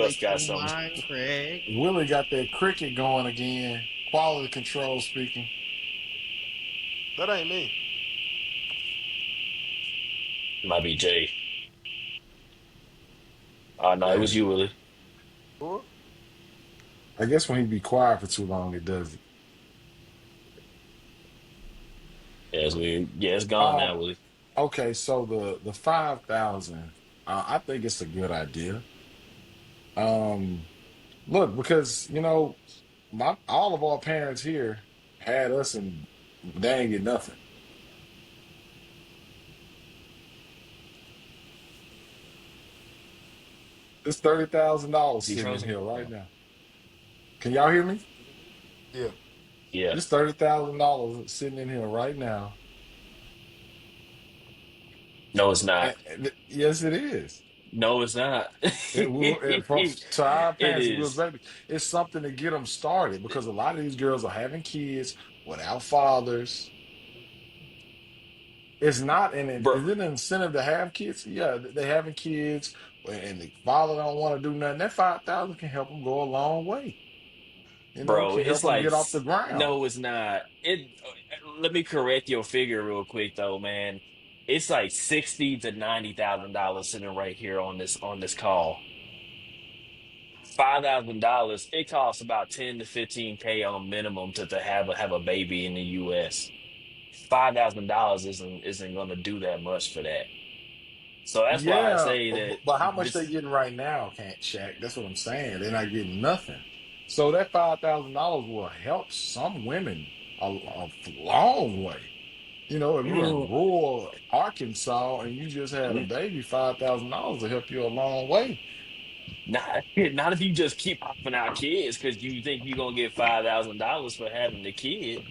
else Stimulate got your something? mind, Craig. Willie got that cricket going again. Quality control speaking. That ain't me. Might be Jay. No, it was Yeah. you, Willie. What? I guess when he be quiet for too long, it does it. Yeah, it's gone Um, now, Willie. okay, so the 5,000, I think it's a good idea. Um, look, because my all of our parents here had us and they ain't get nothing. It's $30,000 Is he sitting in frozen? here right Oh, now. Can y'all hear me? Yeah. yeah. It's $30,000 sitting in here right now. No, it's not. And yes, it is. No, it's not. From to our It parents, it was is, baby. It's something to get them started because a lot of these girls are having kids without fathers. It's not bro, is it an incentive to have kids? Yeah, they having kids and the father don't want to do nothing. That 5,000 can help them go a long way. bro. Can help It's them like get off the ground. no, it's not. Let me correct your figure real quick, though, man. It's like 60 to 90 thousand dollars sitting right here on this call. $5,000. It costs about 10 to 15K on minimum to have a baby in the U.S. $5,000 isn't going to do that much for that. So that's why I Yeah, say that but how much they this, getting right now, can't Shaq? That's what I'm saying. They're not getting nothing. So that $5,000 will help some women a long way. If you're in mm, rural Arkansas and you just had a mm, baby, $5,000 will help you a long way. not if you just keep popping out kids because you think you're gonna get $5,000 for having the kid.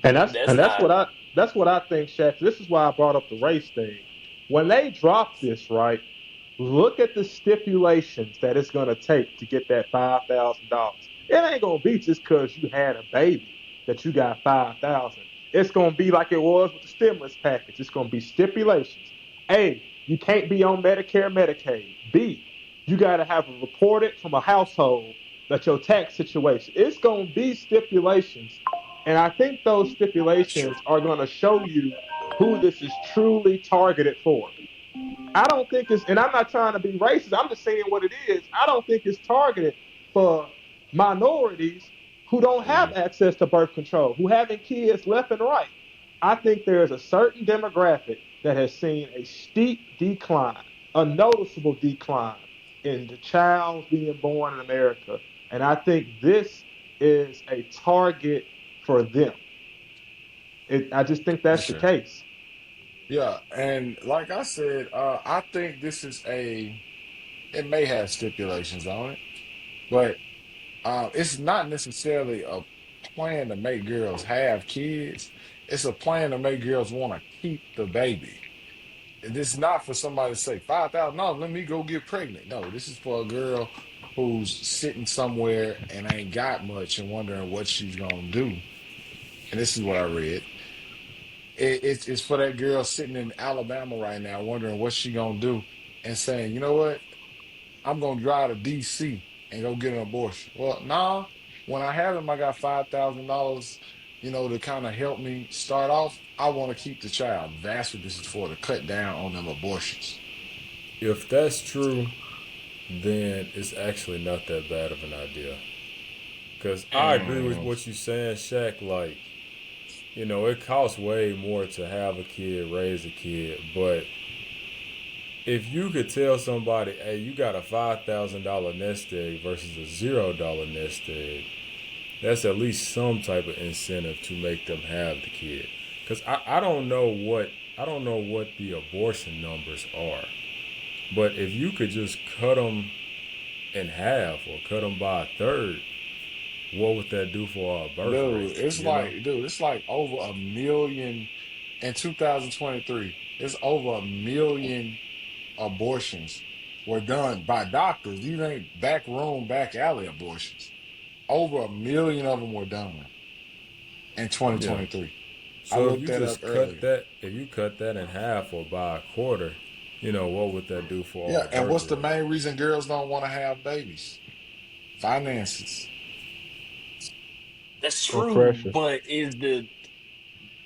And that's That's and that's not, what I that's what I think, Shaq. This is why I brought up the race thing. When they drop this, right? Look at the stipulations that it's gonna take to get that $5,000. It ain't gonna be just because you had a baby that you got 5,000. It's gonna be like it was with the stimulus package. It's gonna be stipulations. A, you can't be on Medicare, Medicaid. B, you gotta have a reported from a household that your tax situation. It's gonna be stipulations, and I think those sure, stipulations are gonna show you who this is truly targeted for. I don't think it's, and I'm not trying to be racist. I'm just saying what it is. I don't think it's targeted for minorities who don't have mm, access to birth control, who having kids left and right. I think there's a certain demographic. that has seen a steep decline, a noticeable decline in the child being born in America. And I think this is a target for them. I just think For that's the sure. case. Yeah, and like I said, I think this is it may have stipulations on it, but it's not necessarily a plan to make girls have kids. It's a plan to make girls want to keep the baby. This is not for somebody to say $5,000. Let me go get pregnant. No, this is for a girl who's sitting somewhere and ain't got much and wondering what she's gonna do. And this is what I read. It's for that girl sitting in Alabama right now, wondering what she gonna do, and saying, you know what, I'm gonna drive to DC and go get an abortion. Well, nah. When I have him, I got $5,000, to kind of help me start off. I want to keep the child. That's what this is for, to cut down on them abortions. If that's true, then it's actually not that bad of an idea. Because I agree with Mm, what you're saying, Shaq. Like, it costs way more to have a kid, raise a kid. But if you could tell somebody, hey, you got a $5,000 nest egg versus a $0 nest egg, that's at least some type of incentive to make them have the kid. Because I don't know what the abortion numbers are. But if you could just cut them in half or cut them by a third, what would that do for our birth rate? dude, it's like over a million in 2023. It's over a million abortions were done by doctors. These ain't back room, back alley abortions. Over a million of them were done in Yeah. 2023. I So if looked you that up just cut earlier. that, if you cut that in half or by a quarter, what would that do for Yeah, our and birth what's the rate? main reason girls don't want to have babies? Finances. That's Or true, pressure. but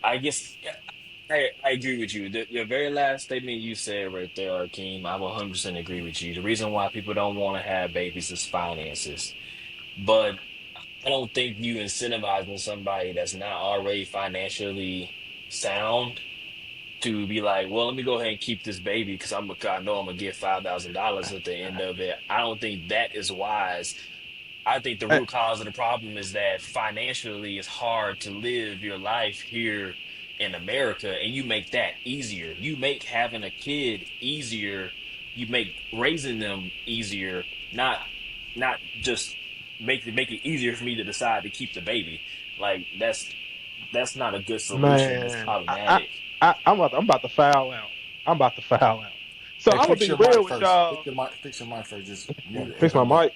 I guess I agree with you. The very last statement you said right there, Akeem, I 100% agree with you. The reason why people don't want to have babies is finances. But I don't think you incentivizing somebody that's not already financially sound to be like, well, let me go ahead and keep this baby because I know I'm gonna get $5,000 at the end of it. I don't think that is wise. I think the Hey, root cause of the problem is that financially it's hard to live your life here in America, and you make that easier. You make having a kid easier. You make raising them easier, not just make it easier for me to decide to keep the baby. Like that's not a good solution. It's man, problematic. I'm about to foul out. I'm about to foul out. So Hey, I'm gonna fix be your mic real with first. y'all. Fix your mic first. Just mute it and Fix my come back. mic.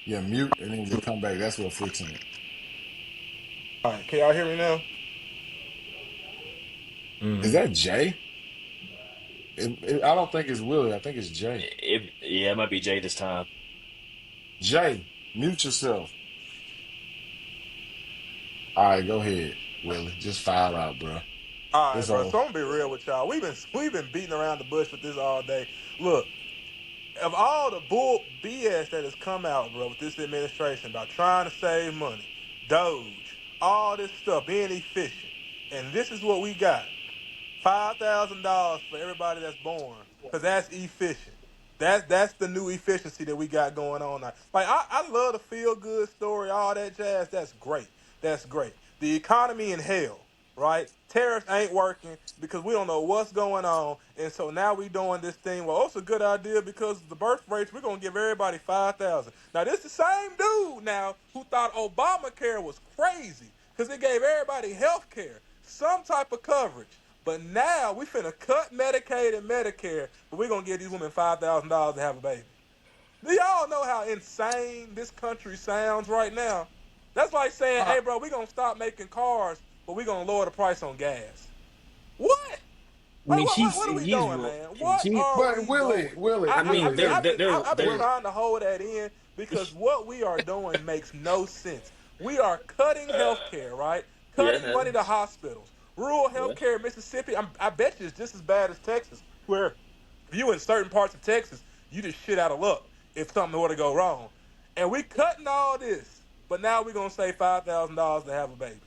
Yeah, mute and then just come back. That's what fixing it. All right, can y'all hear me now? Is Mm-hmm. that Jay? I don't think it's Willie. I think it's Jay. Yeah, it might be Jay this time. Jay, mute yourself. All right, go ahead, Willie. Just file out, bro. All right, It's bro. on. So I'm gonna be real with y'all. We've been beating around the bush with this all day. Look, of all the bull BS that has come out, bro, with this administration about trying to save money, Doge, all this stuff, being efficient, and this is what we got. $5,000 for everybody that's born, because that's efficient. That's the new efficiency that we got going on now. Like I love the feel good story, all that jazz. That's great. That's great. The economy in hell, right? Tariffs ain't working because we don't know what's going on, and so now we doing this thing. Well, it's a good idea because the birth rates. We're gonna give everybody 5,000. Now this the same dude now who thought Obamacare was crazy because it gave everybody health care, some type of coverage. But now we finna cut Medicaid and Medicare, but we're gonna give these women $5,000 to have a baby. Do y'all know how insane this country sounds right now? That's like saying, Uh, hey bro, we're gonna stop making cars, but we're gonna lower the price on gas. What? I mean, What are we doing, man? What he, are but we doing? Willie, I I mean, mean, Willie, I've been Willie. trying to hold that in because what we are doing makes no sense. We are cutting healthcare, right? Cutting yeah, money to hospitals. Rural yeah. healthcare in Mississippi, I bet you it's just as bad as Texas, where if you in certain parts of Texas, you just shit out of luck if something were to go wrong. And we cutting all this, but now we're gonna say $5,000 to have a baby.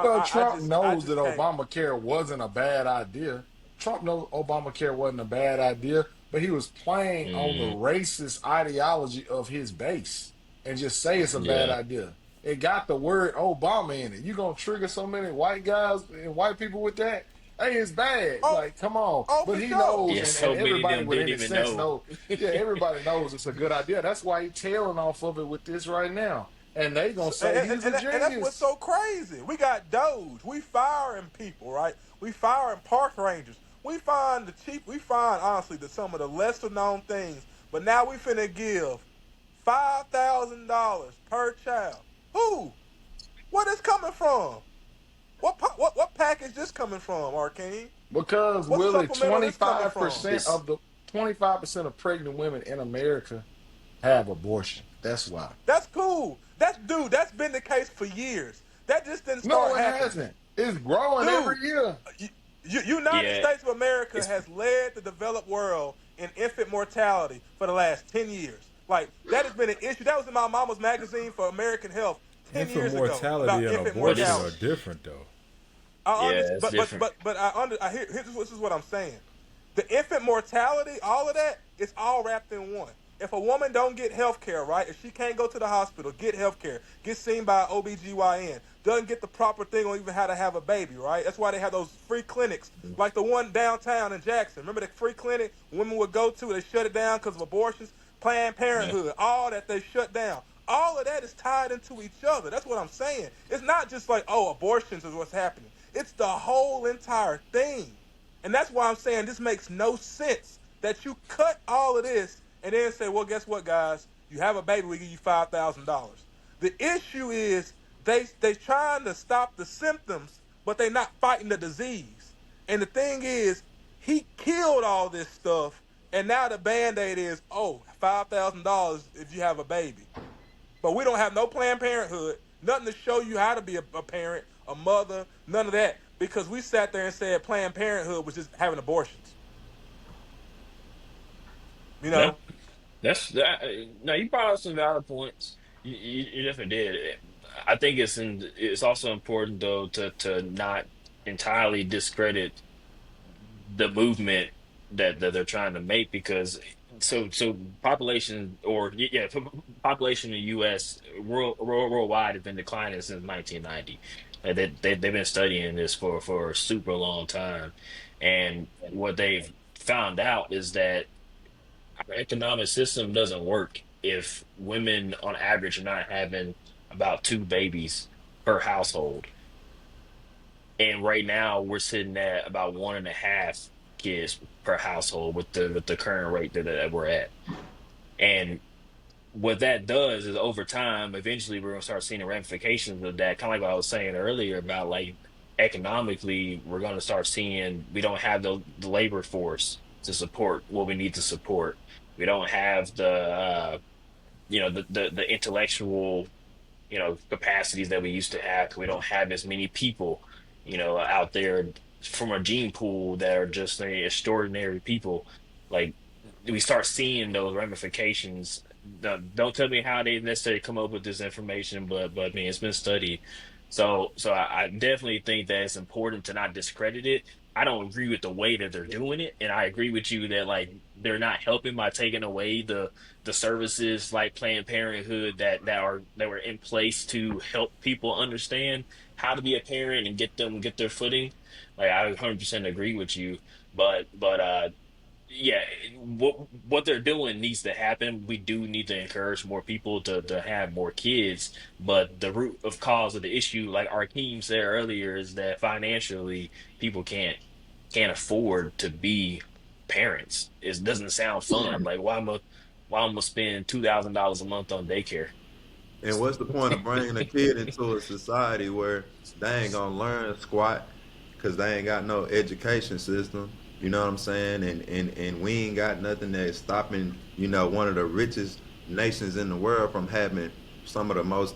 Well, I Trump just I knows that just can't. Obamacare wasn't a bad idea. Trump knows Obamacare wasn't a bad idea, but he was playing on the Mm, racist ideology of his base and just say it's a bad yeah. idea. It got the word Obama in it. You gonna trigger so many white guys and white people with that? Hey, it's bad. Oh, Like, come on. oh, But for he sure. knows, Yeah, and so many of everybody them with didn't any even sense know. know, yeah, everybody knows it's a good idea. That's why he's tailing off of it with this right now. And they gonna say he's a And that's what's genius. so crazy. We got Doge. We firing people, right? We firing park rangers. We find the cheap. We find honestly some of the lesser known things. But now we finna give $5,000 per child. Who? What is coming from? What package this coming from, Arcane? Because What Willie, supplemental this coming from? 25% It's of the 25% of pregnant women in America have abortion. That's why. That's cool. That's been the case for years. That just didn't No, start it happening. hasn't. It's growing Dude, every year. United yeah. States of America It's has led the developed world in infant mortality for the last 10 years. Like, that has been an issue. That was in my mama's magazine for American Health 10 Infant years ago mortality about and infant but abortion it's are mortality. different, though. I yeah, understand, it's different. but I hear this is what I'm saying. The infant mortality, all of that, it's all wrapped in one. If a woman don't get health care, right? If she can't go to the hospital, get health care, get seen by an OBGYN, doesn't get the proper thing on even how to have a baby, right? That's why they have those free clinics, like the one downtown in Jackson. Remember the free clinic women would go to? They shut it down because of abortions. Planned Yeah. Parenthood, all that they shut down. All of that is tied into each other. That's what I'm saying. It's not just like, oh, abortions is what's happening. It's the whole entire thing. And that's why I'm saying this makes no sense that you cut all of this and then say, well, guess what, guys? You have a baby, we give you $5,000. The issue is they trying to stop the symptoms, but they're not fighting the disease. And the thing is, he killed all this stuff, and now the band-aid is, oh, $5,000 if you have a baby. But we don't have no Planned Parenthood, nothing to show you how to be a parent, a mother, none of that. Because we sat there and said Planned Parenthood was just having abortions. You Yeah. know? That's that. No, you brought up some valid points. You definitely did. I think it's also important though to not entirely discredit the movement that they're trying to make because so population or yeah population in the U.S. Worldwide has been declining since 1990. They've been studying this for a super long time, and what they've found out is that our economic system doesn't work if women on average are not having about two babies per household. And right now we're sitting at about one and a half kids per household with the current rate that we're at. And what that does is over time, eventually we're gonna start seeing the ramifications of that. Kind of like what I was saying earlier about like economically, we're gonna start seeing we don't have the labor force to support what we need to support. We don't have the intellectual capacities that we used to have. We don't have as many people out there from a gene pool that are just extraordinary people. Like we start seeing those ramifications. Don't tell me how they necessarily come up with this information, but I mean it's been studied. So I definitely think that it's important to not discredit it. I don't agree with the way that they're doing it, and I agree with you that like they're not helping by taking away the services like Planned Parenthood that were in place to help people understand how to be a parent and get their footing. Like I 100% agree with you, but yeah, what they're doing needs to happen. We do need to encourage more people to have more kids, but the root of cause of the issue, like Arkeem said earlier, is that financially people can't afford to be parents. It doesn't sound fun. Like why am I spend $2,000 a month on daycare? And what's the point of bringing a kid into a society where they ain't gonna learn squat because they ain't got no education system? You know what I'm saying? And we ain't got nothing that's stopping, one of the richest nations in the world from having some of the most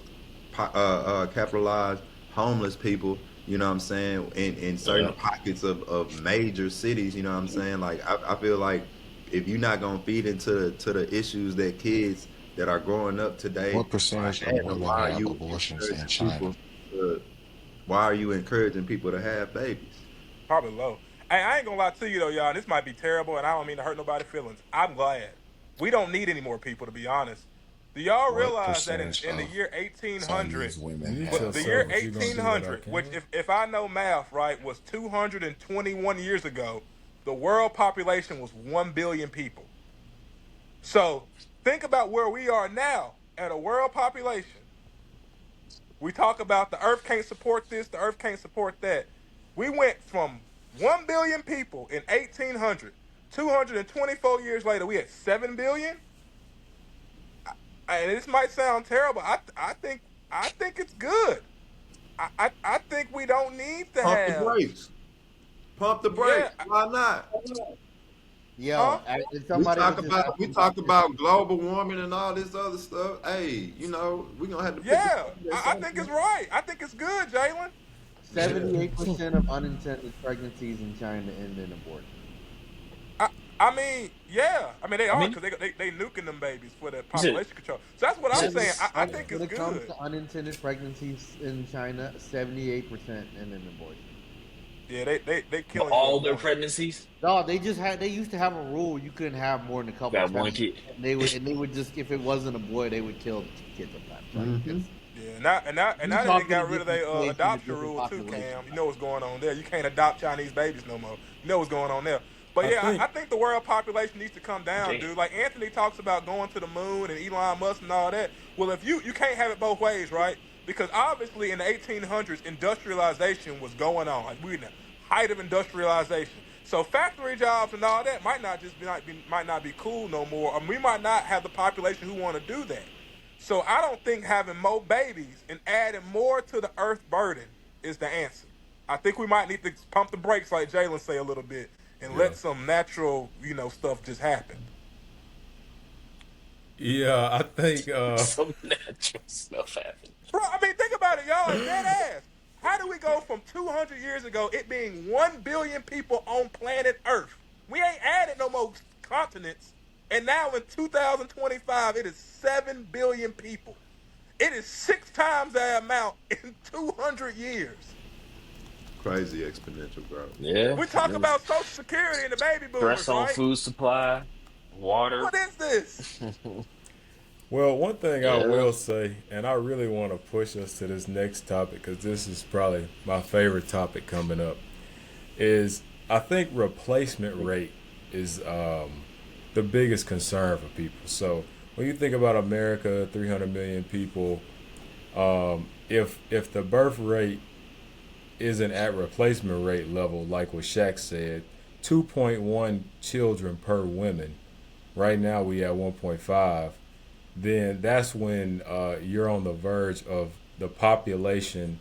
capitalized homeless people, you know what I'm saying, in certain Yeah. pockets of major cities, you know what I'm saying? Like I feel like if you're not gonna feed into to the issues that kids that are growing up today What are percentage of having, women why are have you abortions in encouraging China? people to Why are you encouraging people to have babies? Probably low. Hey, I ain't gonna lie to you though, y'all. This might be terrible, and I don't mean to hurt nobody's feelings. I'm glad we don't need any more people, to be honest. Do y'all What realize that percentage in the of year 1800, Chinese women Mute but have the yourself year if you gonna do that, I 1800, which can. if I know math right, was 221 years ago, the world population was 1 billion people. So think about where we are now at a world population. We talk about the earth can't support this, the earth can't support that. We went from 1 billion people in 1800, 224 years later, we had 7 billion. And this might sound terrible. I think it's good. I think we don't need to Pump the have, brakes. Pump the yeah, brakes. Why not? huh? Yo, and We somebody talk was just about we talking about talk this. about global warming and all this other stuff. Hey, we're gonna have to pick the Yeah, fight at I some think it's point. right. I think it's good, Jalen. 78% of unintended pregnancies in China end in abortion. I, I mean, yeah. I mean, they I are mean, because they nuking them babies for the you said, population control. So that's what you I'm said, saying. I Yeah. think When it's it comes good. to unintended pregnancies in China, 78% end in abortion. Yeah, they but killing you all at their one. pregnancies No, they used to have a rule you couldn't have more than a couple got one children. kid. And they would just, if it wasn't a boy, they would kill the kid sometimes. Like Mm-hmm. it's Yeah, now you that they talking a got rid of different their situation, a adoption different rule too, population. Cam. You know what's going on there. You can't adopt Chinese babies no more. You know what's going on there. But I yeah, I think think the world population needs to come down, Damn. dude. Like Anthony talks about going to the moon and Elon Musk and all that. Well, if you can't have it both ways, right? Because obviously in the 1800s, industrialization was going on. Like we're in the height of industrialization. So factory jobs and all that might not be cool no more. Or we might not have the population who want to do that. So I don't think having more babies and adding more to the earth burden is the answer. I think we might need to pump the brakes, like Jalen say, a little bit, and yeah. let some natural, stuff just happen. Yeah, I think Some natural stuff happened. Bro, I mean, think about it, y'all. Dead ass. How do we go from 200 years ago, it being 1 billion people on planet Earth? We ain't added no more continents. And now in 2025, it is 7 billion people. It is 6 times that amount in 200 years. Crazy exponential growth. Yeah. We talk about Social Security and the baby Stress boomers, on right? food supply, water. What is this? well, one thing I Yeah. will say, and I really want to push us to this next topic because this is probably my favorite topic coming up, is I think replacement rate is the biggest concern for people. So when you think about America, 300 million people, if the birth rate isn't at replacement rate level, like what Shaq said, 2.1 children per woman. Right now we at 1.5. Then that's when you're on the verge of the population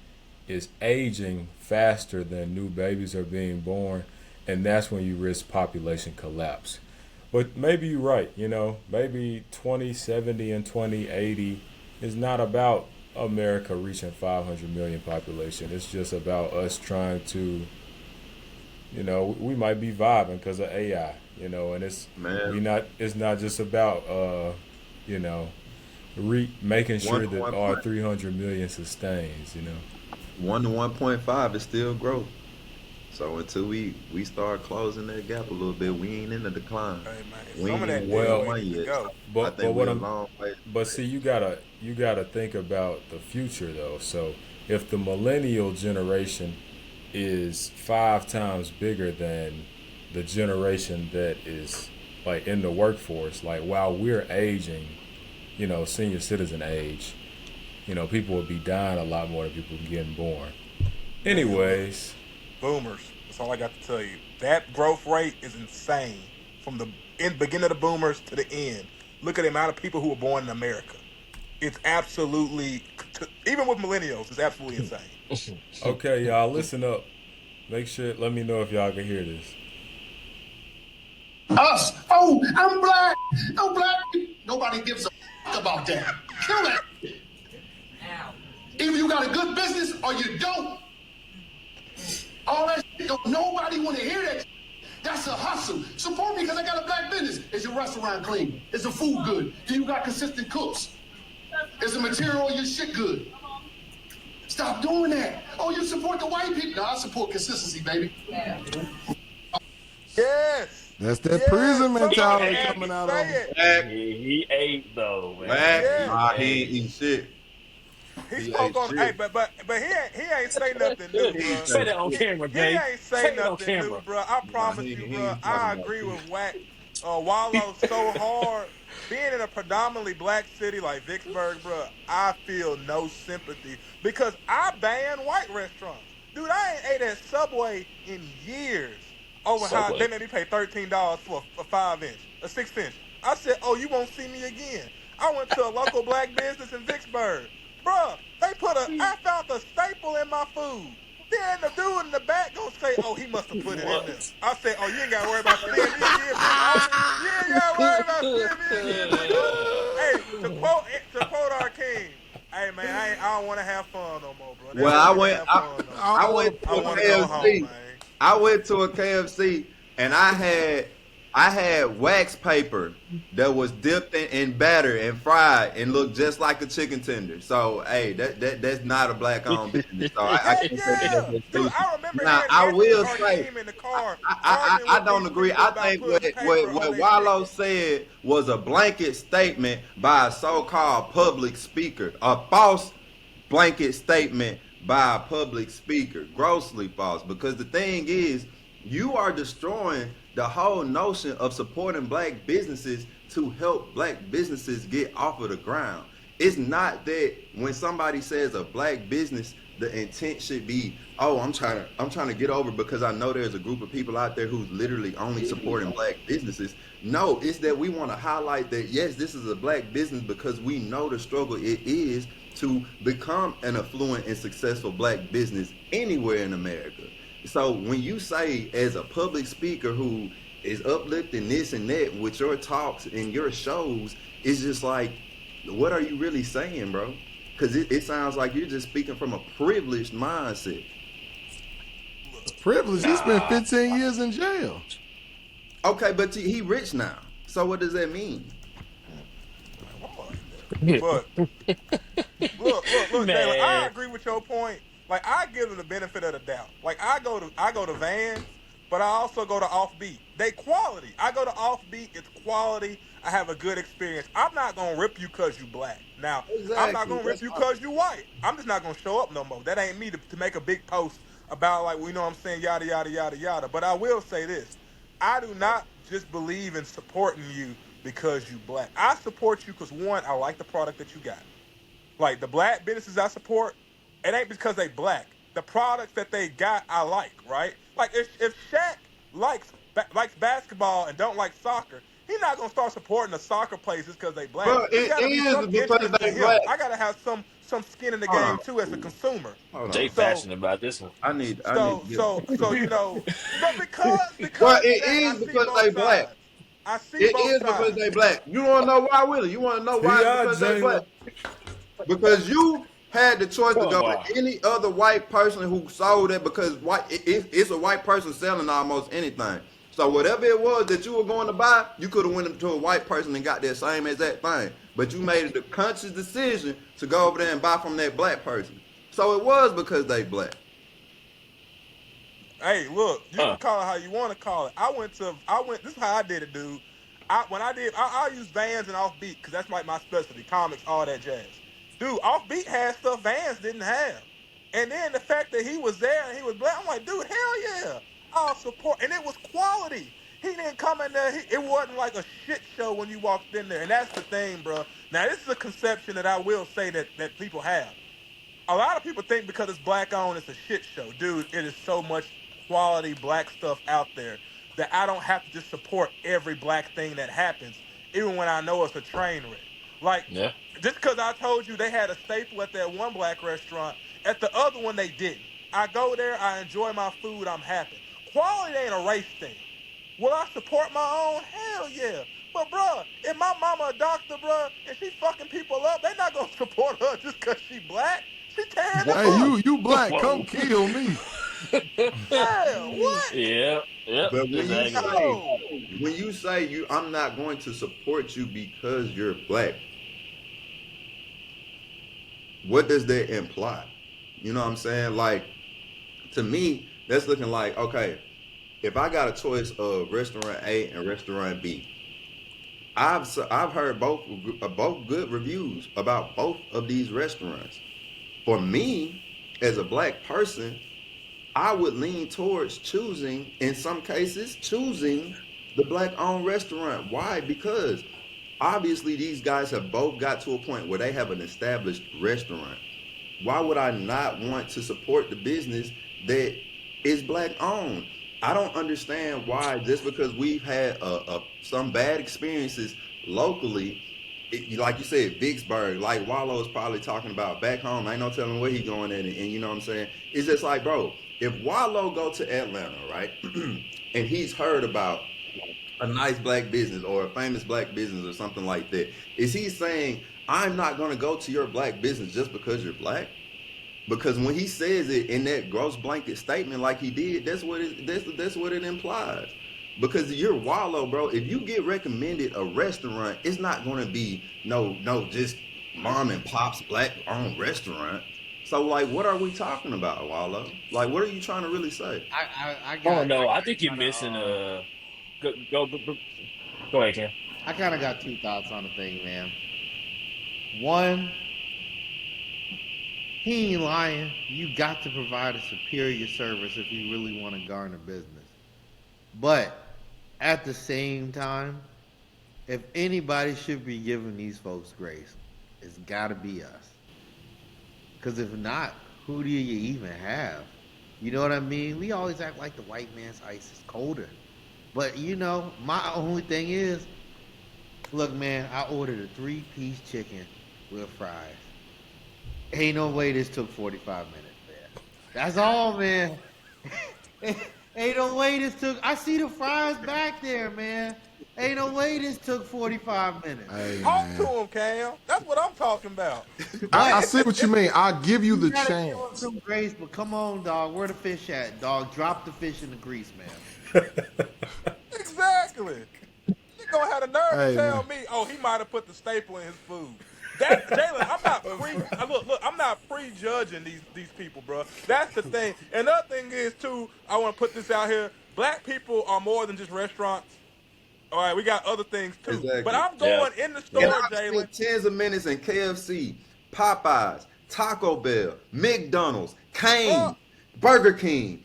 is aging faster than new babies are being born, and that's when you risk population collapse. But maybe you're right. Maybe 2070 and 2080 is not about America reaching 500 million population. It's just about us trying to, we might be vibing because of AI. And Man, it's not just about you know, making one sure to that one our point 300 million sustains. 1 to 1.5 is still growth. So until we start closing that gap a little bit, we ain't in the decline. Hey, man, We some ain't of even that in the dead Well, weight one need to yet. So go. I but think what we're a I'm long way. but see, you gotta think about the future though. So if the millennial generation is 5 times bigger than the generation that is like in the workforce, like while we're aging, senior citizen age, people will be dying a lot more than people getting born. Man, look, Anyways, boomers. That's all I got to tell you. That growth rate is insane. From the beginning of the boomers to the end. Look at the amount of people who were born in America. It's absolutely, even with millennials, it's absolutely insane. okay, y'all, listen up. Make sure, let me know if y'all can hear this. Us. Oh, I'm black. I'm black. Nobody gives a about that. Kill that. Either you got a good business or you don't. All that don't nobody want to hear that. That's a hustle. Support me because I got a black business. Is your restaurant clean? Is the food good? Do you got consistent cooks? Is the material on your shit good? Stop doing that. Oh, you support the white people? No, I support consistency, baby. Yes. That's that Yes. prison Somebody mentality had coming to out of say him. it. Black, He ate though, black. man. Yes. He Nah, he ain't ate. eating shit. He He spoke ate on. Hey, shit. but he ain't say nothing new, He bro. Say ate that on He shit. camera, he Jay. ain't say Say it on nothing new, camera. bro. I Nah, promise you, he bro. ain't talking I about agree shit. with Wack. Wallow so hard. Being in a predominantly black city like Vicksburg, bro, I feel no sympathy because I ban white restaurants. Dude, I ain't ate at Subway in years over how they Subway. made me pay $13 for a 5 inch, a 6 inch. I said, oh, you won't see me again. I went to a local black business in Vicksburg. Bruh, I found a staple in my food. Then the dude in the back gonna say, oh, he must have put it in there. What? I said, oh, you ain't gotta worry about seeing me again, big homie. You ain't gotta worry about seeing me again, big homie. Hey, to quote our king, hey man, I don't wanna have fun no more, bro. They Well, don't want me to have fun no I more. I don't want went to to I a put wanna it go in home, KFC. man. I went to a KFC and I had wax paper that was dipped in batter and fried and looked just like a chicken tender. So hey, that's not a black owned business. So I Heck can't say that that's yeah. Dude, exclusive. I remember Now hearing I Nancy and will say Hakeem in the car I, arguing I with don't these agree. people I about think putting paper on what their Wallow chicken. said was a blanket statement by a so-called public speaker, a false blanket statement by a public speaker, grossly false. Because the thing is, you are destroying the whole notion of supporting black businesses to help black businesses get off of the ground. It's not that when somebody says a black business, the intent should be, oh, I'm trying to get over because I know there's a group of people out there who's literally only supporting black businesses. No, it's that we want to highlight that yes, this is a black business because we know the struggle it is to become an affluent and successful black business anywhere in America. So when you say as a public speaker who is uplifting this and that with your talks and your shows, it's just like, what are you really saying, bro? Because it sounds like you're just speaking from a privileged mindset. privilege. He spent Nah. 15 years in jail. Okay, but he rich now. So what does that mean? Lord. But look, Jalen. I Man. agree with your point. Like I give them the benefit of the doubt. Like I go to Vans, but I also go to Offbeat. They quality. I go to Offbeat. It's quality. I have a good experience. I'm not gonna rip you cause you black. Now I'm not Exactly. gonna rip That's you fine. cause you white. I'm just not gonna show up no more. That ain't me to make a big post about like, well, you know what I'm saying, yada yada yada yada. But I will say this. I do not just believe in supporting you because you black. I support you because one, I like the product that you got. Like the black businesses I support, it ain't because they black. The products that they got, I like, right? Like if Shaq likes basketball and don't like soccer, he's not gonna start supporting the soccer places because they black. Bro, It's it got to be is some because interest they in him. black. I gotta have some skin in the Hold on. game too as a consumer. Hold Jay on. So passionate about this one. I need to get but Well, because it Shaq, I is see because both they black. sides. I see It both is because sides. they black. You wanna know why, Willie? You wanna know why Ti it's because they black? Jalen. Because you had the choice to Oh go wow. with any other white person who sold it because it's a white person selling almost anything. So whatever it was that you were going to buy, you could have went to a white person and got that same exact thing. But you made the conscious decision to go over there and buy from that black person. So it was because they black. Hey, look, you can Uh, call it how you want to call it. This is how I did it, dude. I use Vans and Offbeat because that's like my specialty, comics, all that jazz. Dude, Offbeat had stuff Vans didn't have. And then the fact that he was there and he was black, I'm like, dude, hell yeah. I'll support. And it was quality. He didn't come in there, it wasn't like a shit show when you walked in there. And that's the thing, bro. Now, this is a conception that I will say that people have. A lot of people think because it's black owned, it's a shit show. Dude, it is so much quality black stuff out there that I don't have to just support every black thing that happens, even when I know it's a train wreck. Like, yeah. just because I told you they had a staple at that one black restaurant, at the other one they didn't. I go there, I enjoy my food, I'm happy. Quality ain't a race thing. Will I support my own? Hell yeah. But bruh, if my mama a doctor, bruh, and she fucking people up, they not gonna support her just cause she black. She tearing them Hey, Whoa. up. you black, come Whoa. kill me. Yeah, what? Yep. Yep. But Exactly. No. when you say I'm not going to support you because you're black, what does that imply? You know what I'm saying? Like, to me, that's looking like, okay, if I got a choice of restaurant A and restaurant B, I've heard both good reviews about both of these restaurants. For me, as a black person, I would lean towards choosing, in some cases, choosing the black owned restaurant. Why? Because obviously these guys have both got to a point where they have an established restaurant. Why would I not want to support the business that is black owned? I don't understand why just because we've had some bad experiences locally, like you said, Vicksburg, like Wallow is probably talking about back home. Ain't no telling where he going at, and you know what I'm saying. It's just like, bro, if Wallow go to Atlanta, right, and he's heard about a nice black business or a famous black business or something like that, is he saying I'm not gonna go to your black business just because you're black? Because when he says it in that gross blanket statement like he did, that's what it implies. Because you're Wallow, bro. If you get recommended a restaurant, it's not gonna be no just mom and pop's black owned restaurant. So like, what are we talking about, Wallow? Like, what are you trying to really say? I I don't got know. I think you're kind of missing go ahead, Ken. I kind of got two thoughts on the thing, man. One, he ain't lying. You got to provide a superior service if you really want to garner business. But at the same time, if anybody should be giving these folks grace, it's got to be us. Because if not, who do you even have? You know what I mean? We always act like the white man's ice is colder. But my only thing is, look, man, I ordered a 3-piece chicken with fries. Ain't no way this took 45 minutes, man. That's all, man. Ain't no way this took. I see the fries back there, man. Ain't no way this took 45 minutes. Hey Talk to man, him, Cam. That's what I'm talking about. I But see what you mean. I'll give you you the gotta give them chance. some grace. But come on, dog. Where the fish at, dog? Drop the fish in the grease, man. Exactly. You gonna have the nerve to Hey tell man, me, oh, he might have put the staple in his food. That Jalen, I'm not look, I'm not prejudging these people, bro. That's the thing. And the other thing is too, I want to put this out here. Black people are more than just restaurants. All right, we got other things too. But Exactly. I'm Yeah. going in the And Yep. store, I've Jalen. spent tens of minutes in KFC, Popeyes, Taco Bell, McDonald's, Bro, Cane's, Burger King,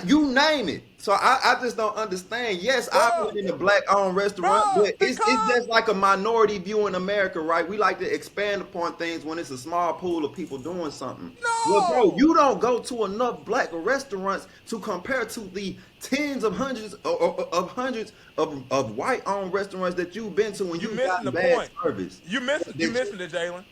you name it. So I just don't understand. Yes, I've bro, been in a black-owned restaurant, bro, but it's because just like a minority view in America, right? We like to expand upon things when it's a small pool of people doing something. Well, bro, no. you don't go to enough black restaurants to compare to the tens of hundreds of white-owned restaurants that you've been to when You you've missing gotten the bad point. service. You missing it, Jalen.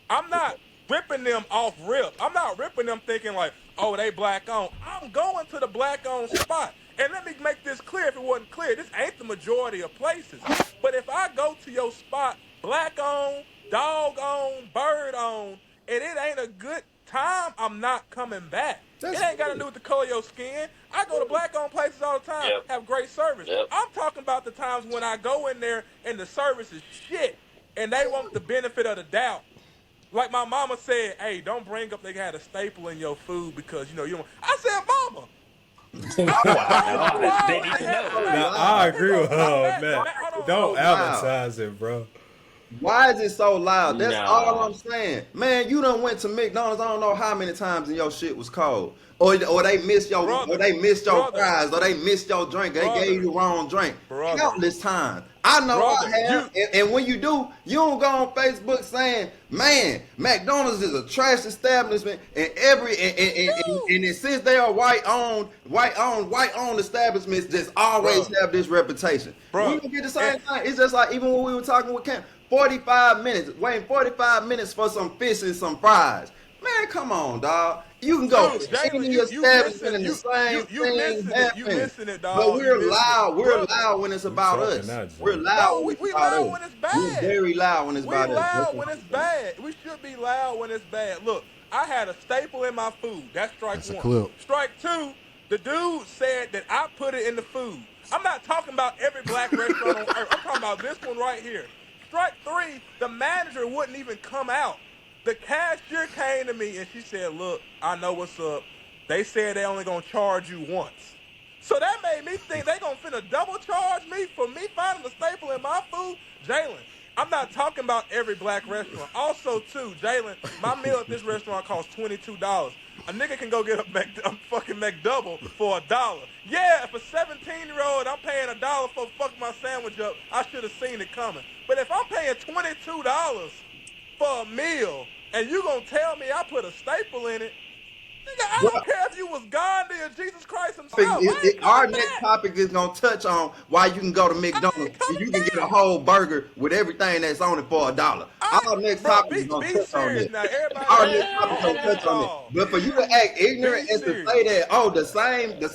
I'm not ripping them off rip. I'm not ripping them thinking like, oh, they black owned. I'm going to the black owned spot. And let me make this clear if it wasn't clear. This ain't the majority of places. But if I go to your spot, black owned, dog owned, bird owned, and it ain't a good time, I'm not coming back. It That's ain't got to fair. do with the color of your skin. I go to black owned places all the time, Yep. have great service. Yep. I'm talking about the times when I go in there and the service is shit and they want the benefit of the doubt. Like my mama said, hey, don't bring up they had a staple in your food because you don't. I said, mama, I don't know Wow. why They need they to had a know. So Now staple. I loud. agree with her, man. Hold on. Don't So loud. advertise it, bro. Why is it so loud? That's all Nah. I'm saying. Man, you done went to McDonald's. I don't know how many times and your shit was cold. Or they missed Brother, your brother, fries, or they missed your drink. They gave brother, you the wrong drink. brother, Countless times. I know I brother. have. And when you do, you don't go on Facebook saying, man, McDonald's is a trash establishment and and since they are white owned establishments just always Bro, have this reputation. We bro. don't get the And same thing. It's just like even when we were talking with Cam, 45 minutes, waiting 45 minutes for some fish and some fries. Man, come on, dog. You can go dude, to Jalen, any you missing establishment and the same you thing missing it. You happens. missing it, But dog. You we're missing it, loud. We're brother. loud when it's You about talking us. now, We're Jay. loud No, when we, it's we about loud us. when it's We're bad. very loud when it's We about us. That's loud what when I'm it's saying. bad. We should be loud when it's bad. Look, I had a staple in my food. That's strike that's a one. clip. Strike two, the dude said that I put it in the food. I'm not talking about every black restaurant on earth. I'm talking about this one right here. Strike three, the manager wouldn't even come out. The cashier came to me and she said, "Look, I know what's up. They said they only gonna charge you once." So that made me think they gonna finna double charge me for me finding a staple in my food. Jalen, I'm not talking about every black restaurant. Also, too, Jalen, my meal at this restaurant costs $22. A nigga can go get a fucking McDouble for $1. Yeah, if a 17-year-old I'm paying $1 for fuck my sandwich up, I should have seen it coming. But if I'm paying $22 for a meal and you gonna tell me I put a staple in it, nigga, I don't care if you was Gandhi or Jesus Christ himself. I ain't Our coming next back. topic is gonna touch on why you can go to I ain't McDonald's and coming you can get a back. whole burger with everything that's on it for $1. I, Our next bro, topic is be gonna be touch on serious that. now. Everybody Our on next topic is gonna this touch on that. call, But for you to act ignorant be and to serious. say that, oh, the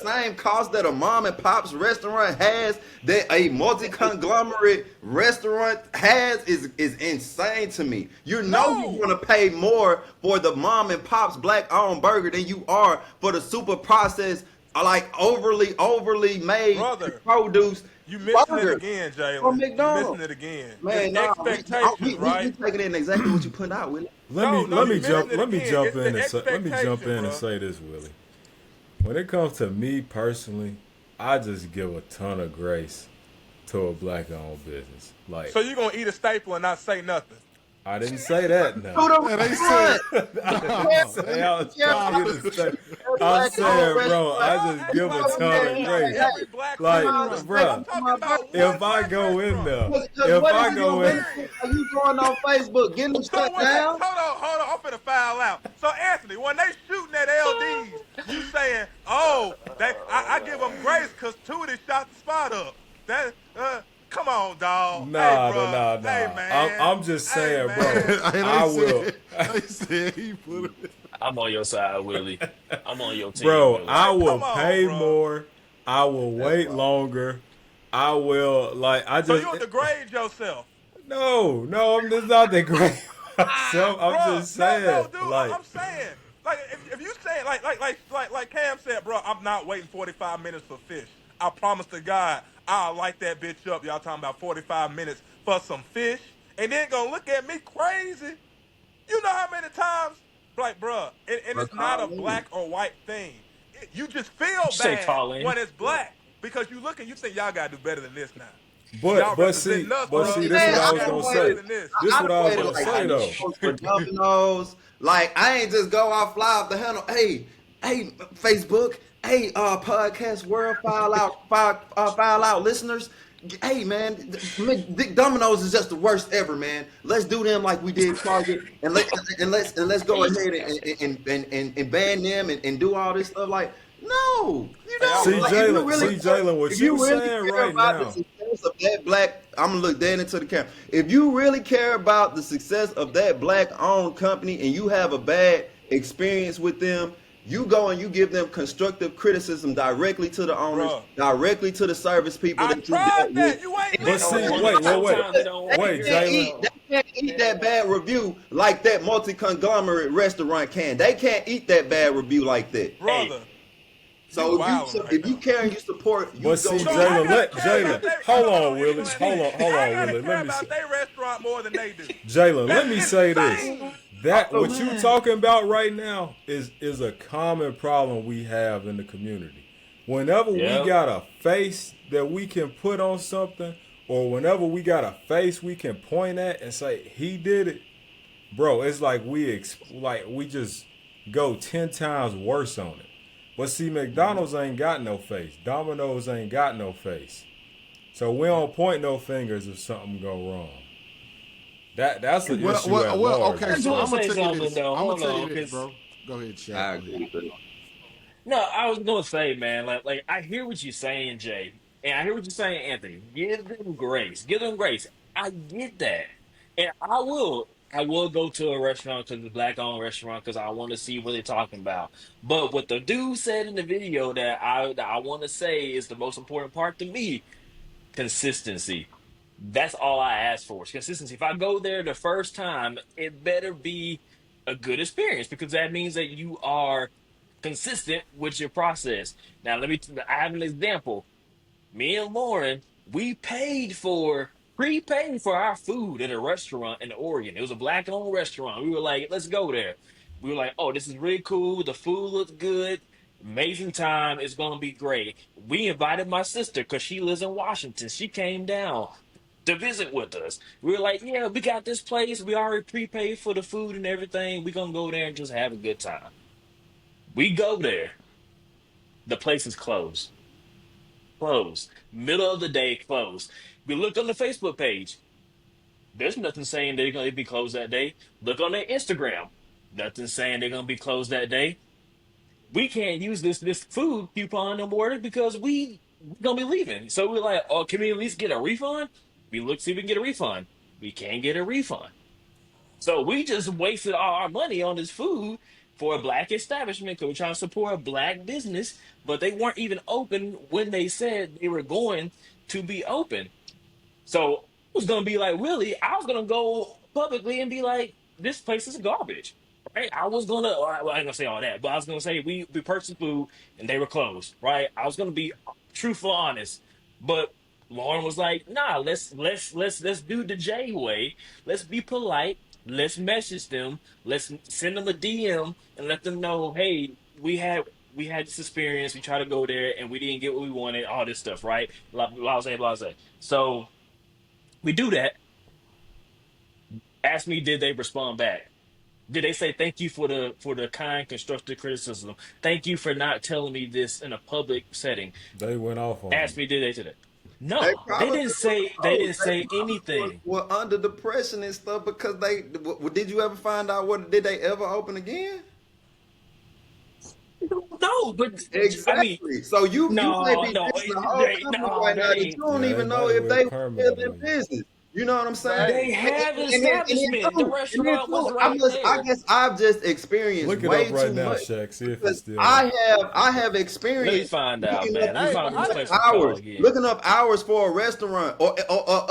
same cost that a mom and pops restaurant has, that a multi-conglomerate restaurant has is insane to me. You know you're No, gonna pay more for the mom and pops black owned burger than you are for the super processed, like overly made brother, produce you missing it burger again, from Jalen. You missing McDonald's. it again. It's Man, nah, expectations, we right? taking in exactly what you put out, Willie. No, no, you missing it let me again. jump It's in the and say, let me jump expectation, in and bro. say this, Willie. When it comes to me personally, I just give a ton of grace to a black-owned business. Like So you gonna eat a staple and not say nothing? I didn't say that To now. the Man, they said, restaurant. I nah, didn't man. say I was Yeah, trying to say. I'm black owned saying, bro, restaurant. I Y'all just acting give a like I'm ton talking of about grace. every black Like, restaurant. I'm bro, talking about one if I black go in restaurant. there, Because if what I is your go in, business? Are you going on Facebook getting them So shut when they down? hold on, I'm finna foul out. So Anthony, when they shooting at LDs, you saying, "Oh, I give them grace because Tootie shot the spot up." That come on, dog. Hey, nah, nah, bro. nah, Hey, nah. man. I'm just Hey, saying, bro. man. Hey, I will. they said he put it. I'm on your side, Willie. I'm on your team, Bro, Willie. I Like, will come on, pay bro. more. I will That's wait wild. longer. I will like. I So just you want to degrade yourself, no. I'm just not that great myself. I'm bro? just No, saying, dude. like, I'm saying, like, if you saying like Cam said, bro, I'm not waiting 45 minutes for fish. I promise to God, I'll light that bitch up. Y'all talking about 45 minutes for some fish, and then gonna look at me crazy. You know how many times, like, bruh, and Bro, it's not a call in. black or white thing. You just feel You say bad Colin. when it's black because you look and you think y'all gotta do better than this now. Y'all but see, representing us, but Bro, bruh. see, this man, what I You I was gotta done gonna do better say. waited. than this. This I what done I was waited gonna like say 2 though. hours for Domino's. Like, I ain't just go off fly off the handle. Hey, Facebook. Hey, podcast world, file out listeners. Hey, man, Domino's is just the worst ever, man. Let's do them like we did Target, and let's go ahead and ban them and do all this stuff. Like, no, you Hey, I don't. See, love Like, if you Jalen, really see, Domino's. care, Jalen, what if you you really saying care right about the now? success of that black, I'm gonna look dead into the camera. If you really care about the success of that black-owned company and you have a bad experience with them, you go and you give them constructive criticism directly to the owners, Bruh. directly to the service people I that you tried dealt with. that. You ain't And They But don't see, listening. want to. wait, Sometimes they don't want to wait, hear it, Jalen. they though. can't eat that bad review like that multi-conglomerate restaurant can. They can't eat that bad review like that. Hey, Brother, you So wilding right if you now. care and you support, you But go see, So and I Jalen, gotta let care about Jalen. they Hold hold on, on, Willie. explain this. Hold I on, gotta Willie. care Let me say, about their restaurant more than they do. Jalen. Let That's me say this. insane. That Oh, what you man. talking about right now is a common problem we have in the community. Whenever we yep. got a face that we can put on something, or whenever we got a face we can point at and say he did it, bro, it's like we just go 10 times worse on it. But see, McDonald's ain't got no face. Domino's ain't got no face. So we don't point no fingers if something go wrong. That's an issue at large Okay. I with just So want to I'm that. gonna say tell you something, this. though. I'm gonna Hold tell you on, this, because bro. Go ahead, Shaq. I Go ahead. agree, but no, I was gonna say, man, like I hear what you're saying, Jay, and I hear what you're saying, Anthony. Give them grace. Give them grace. I get that, and I will go to a restaurant because it's a black-owned restaurant because I want to see what they're talking about. But what the dude said in the video that I want to say is the most important part to me: consistency. That's all I ask for is consistency. If I go there the first time, it better be a good experience because that means that you are consistent with your process. Now, I have an example. Me and Lauren, we paid for prepaid for our food at a restaurant in Oregon. It was a black-owned restaurant. We were like, let's go there. We were like, oh, this is really cool. The food looks good. Amazing time. It's gonna be great. We invited my sister because she lives in Washington. She came down to visit with us. We were like, yeah, we got this place. We already prepaid for the food and everything. We're gonna go there and just have a good time. We go there. The place is closed. Closed. Middle of the day, closed. We looked on the Facebook page. There's nothing saying they're going to be closed that day. Look on their Instagram. Nothing saying they're going to be closed that day. We can't use this food coupon no more because we going to be leaving. So we're like, oh, can we at least get a refund? We look see if we can get a refund. We can't get a refund. So we just wasted all our money on this food for a black establishment because we're trying to support a black business, but they weren't even open when they said they were going to be open. So I was gonna be like, really, I was gonna go publicly and be like, this place is garbage. Right? I was gonna well, I ain't gonna say all that, but I was gonna say we purchased food and they were closed. Right? I was gonna be truthful, honest. But Lauren was like, nah, let's do the J way. Let's be polite. Let's message them. Let's send them a DM and let them know, hey, we had this experience. We tried to go there and we didn't get what we wanted. All this stuff, right? Blah blah blah blah. So we do that. Ask me, did they respond back? Did they say thank you for the kind constructive criticism? Thank you for not telling me this in a public setting. They went off on Ask you. me, did they today? They No, they probably didn't were say they closed. didn't They say probably anything. were under depression and stuff because did you ever find out what did they ever open again? No, but I mean, Exactly. So you may no, be no, missing a whole company no, right that now that you ain't. don't Yeah, they even know might have if they went were still in permanently. business. You know what I'm But saying? They hey, have And then establishment. The and then restaurant was too, I right must I there. guess I've just experienced Look it up way right too now, much Shaq. See if it's because still there. I have Let me experience find out, looking up man. Let me hey, find but out what I this didn't. place was called again. looking up hours for a restaurant or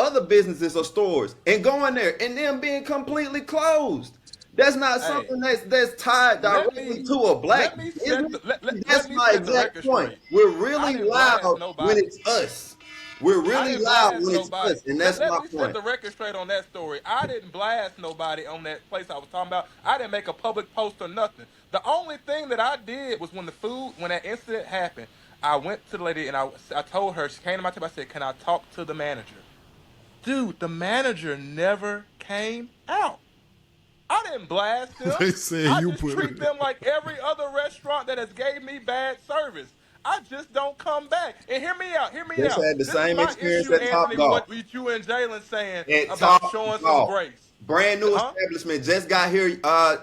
other businesses or stores and going there and them being completely closed. That's not Hey, something that's tied let directly me to a black let me set business. the let That's me my set the exact record point. straight. We're I really didn't blast loud when nobody. it's us. We're I really didn't loud blast when it's nobody. us, and Let, that's let my me set point. the record straight on that story. I didn't blast nobody on that place I was talking about. I didn't make a public post or nothing. The only thing that I did was when that incident happened, I went to the lady and I told her, she came to my table, I said, can I talk to the manager? Dude, the manager never came out. I didn't blast them. They said I you just put treat it. them like every other restaurant that has gave me bad service. I just don't come back. And hear me out. Hear me Just out. had the This is same my experience issue, at Top Anthony, with Golf. what you and Jalen saying At about Top showing some Golf, grace. brand new Huh? establishment just got here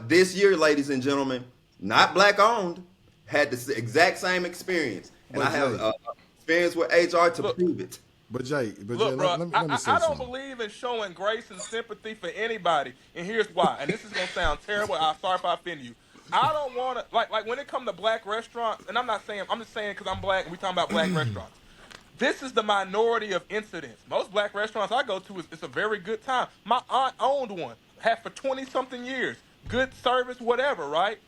this year, ladies and gentlemen. Not black owned. Had the exact same experience, and I But have Jay, experience with HR to Look, prove it. but Jay, look, bro. let me say I don't something. believe in showing grace and sympathy for anybody, and here's why. And this is gonna sound terrible. I'm sorry if I offend you. I don't want to like when it comes to black restaurants, and I'm just saying because I'm black and we talking about black restaurants. This is the minority of incidents. Most black restaurants I go to, it's a very good time. My aunt owned one, had for 20 something years. Good service, whatever, right?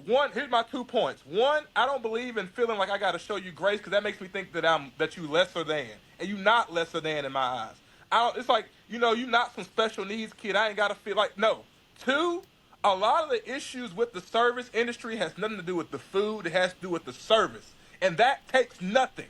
One, here's my 2 points. One, I don't believe in feeling like I got to show you grace because that makes me think that you lesser than, and you not lesser than in my eyes. It's like you not some special needs kid. I ain't got to feel like no. Two, a lot of the issues with the service industry has nothing to do with the food. It has to do with the service, and that takes nothing.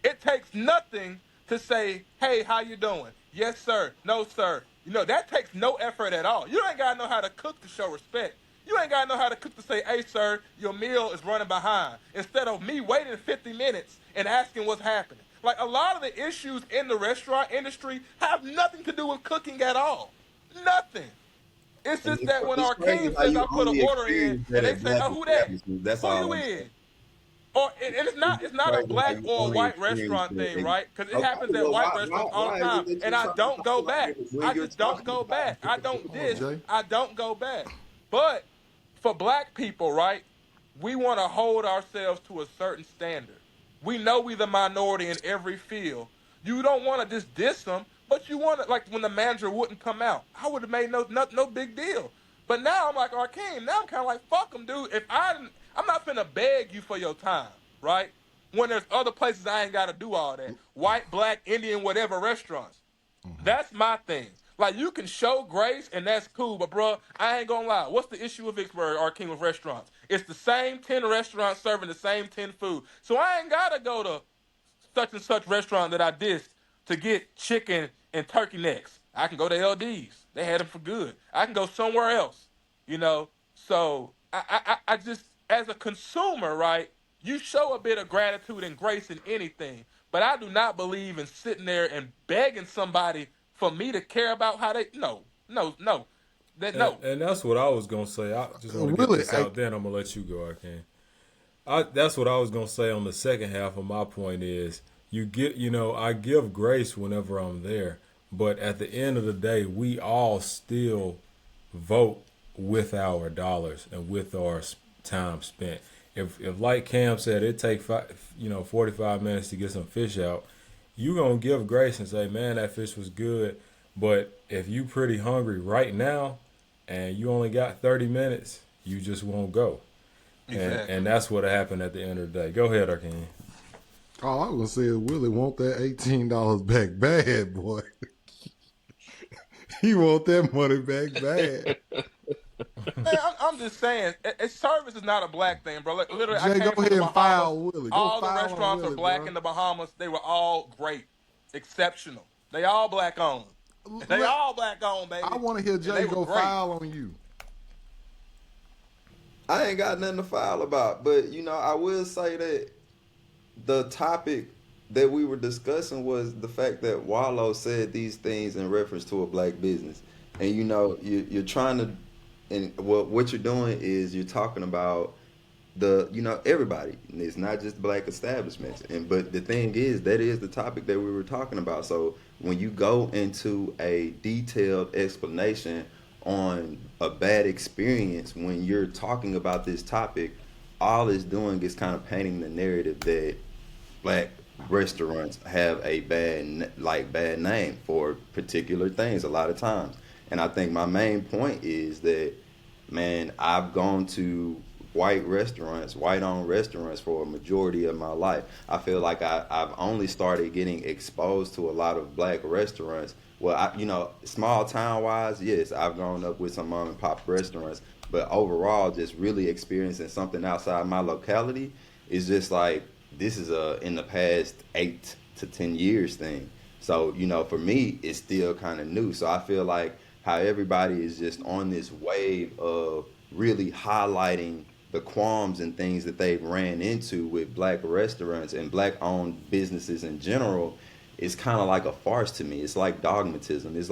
It takes nothing to say, "Hey, how you doing?" "Yes, sir." "No, sir." That takes no effort at all. You ain't gotta know how to cook to show respect. You ain't gotta know how to cook to say, "Hey, sir, your meal is running behind." Instead of me waiting 50 minutes and asking what's happening. Like a lot of the issues in the restaurant industry have nothing to do with cooking at all. Nothing. It's And just that when it's our crazy king how says you I put an only order in experience that and they at say, black "Oh, who that? establishments. That's Who all you I'm saying. in?" And it's not a Crazy how black you or a only white experience restaurant that. thing, right? Because it Okay, happens at well, white restaurants all the why is time, it that and you're I trying to don't talk go about back. it when I you're just don't talking go about back. I it? don't Hold on, diss. Jay. I don't go back. But for black people, right? We want to hold ourselves to a certain standard. We know we the minority in every field. You don't want to just diss them, but you want to like when the manager wouldn't come out. I would have made no big deal. But now I'm like Arcane. Now I'm kind of like fuck them, dude. I'm not finna beg you for your time, right? When there's other places I ain't got to do all that. White, black, Indian, whatever restaurants. That's my thing. Like you can show grace and that's cool, but bro, I ain't gonna lie. What's the issue with Vicksburg or King of restaurants? It's the same 10 restaurants serving the same 10 food. So I ain't gotta go to such and such restaurant that I dissed to get chicken and turkey necks. I can go to LD's. They had them for good. I can go somewhere else. You know. So I just as a consumer, right? You show a bit of gratitude and grace in anything, but I do not believe in sitting there and begging somebody for me to care about how they. No, no, no. That And, no. and that's what I was gonna say. I just want to get Willie, this out there, and I'm gonna let you go. I can. That's what I was gonna say on the second half of my point is I give grace whenever I'm there, but at the end of the day, we all still vote with our dollars and with our time spent. If like Cam said, it take 45 minutes to get some fish out, you gonna give grace and say, man, that fish was good. But if you pretty hungry right now, and you only got 30 minutes, you just won't go. And Exactly. that's what happened at the end of the day. Go ahead, Arkin. all I was gonna say is Willie want that $18 back bad, boy. He want that money back bad. Man, I'm just saying, service is not a black thing, bro. Like, literally, I Jay, go came from ahead the and Bahamas. file Willie. Go All the file on restaurants are Willie, black bro. in the Bahamas. They were all great, exceptional. They all black owned. They Let, all black owned, I baby, want to hear and Jay they were go great. file on you. I ain't got nothing to file about, but I will say that the topic that we were discussing was the fact that Wallow said these things in reference to a black business, and you're trying to, and what you're doing is you're talking about everybody. It's not just black establishments, and but the thing is that is the topic that we were talking about. So when you go into a detailed explanation on a bad experience when you're talking about this topic, all it's doing is kind of painting the narrative that black restaurants have a bad name for particular things a lot of times. And I think my main point is that, man, I've gone to white owned restaurants for a majority of my life. I feel like I've only started getting exposed to a lot of black restaurants. Well, small town wise, yes, I've grown up with some mom and pop restaurants, but overall, just really experiencing something outside my locality is just like this is a in the past 8 to 10 years thing. So for me, it's still kind of new. So I feel like how everybody is just on this wave of really highlighting the qualms and things that they've ran into with black restaurants and black owned businesses in general is kind of like a farce to me. It's like dogmatism. It's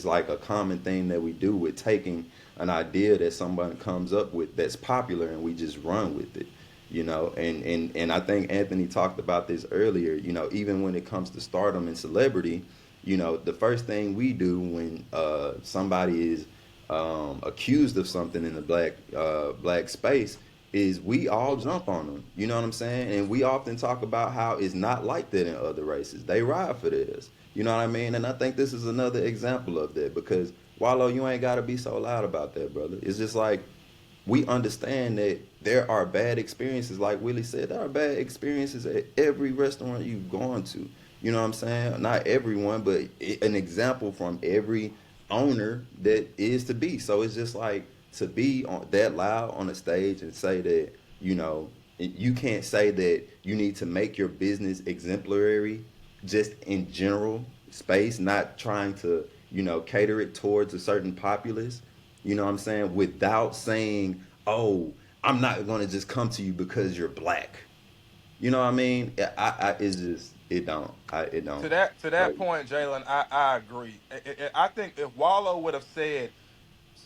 like a common thing that we do with taking an idea that someone comes up with that's popular and we just run with it. And I think Anthony talked about this earlier. Even when it comes to stardom and celebrity, the first thing we do when somebody is accused of something in the black space is we all jump on them. You know what I'm saying? And we often talk about how it's not like that in other races. They ride for theirs. You know what I mean? And I think this is another example of that because Wallow, you ain't got to be so loud about that, brother. It's just like we understand that there are bad experiences. Like Willie said, there are bad experiences at every restaurant you've gone to. You know what I'm saying? Not everyone, but an example from every owner that is to be. So it's just like to be that loud on a stage and say that, you can't say that you need to make your business exemplary just in general space, not trying to, cater it towards a certain populace, you know what I'm saying, without saying, oh, I'm not going to just come to you because you're black. You know what I mean? It's just, it don't. To that Like, point, Jalen, I agree. I think if Wallow would have said,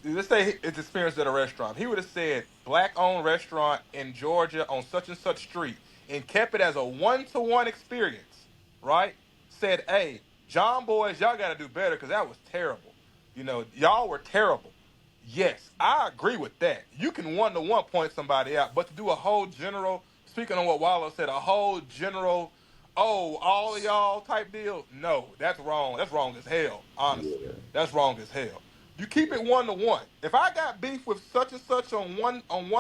let's say his experience at a restaurant, he would have said black owned restaurant in Georgia on such and such street and kept it as a 1-to-1 experience, right? Said, hey, John boys, y'all got to do better because that was terrible. Y'all were terrible. Yes, I agree with that. You can 1-to-1 point somebody out, but to do a whole general, speaking on what Wallow said, a whole general, oh, all of y'all type deal, no, that's wrong. That's wrong as hell, honestly. yeah, That's wrong as hell. You keep it 1-to-1. If I got beef with such and such on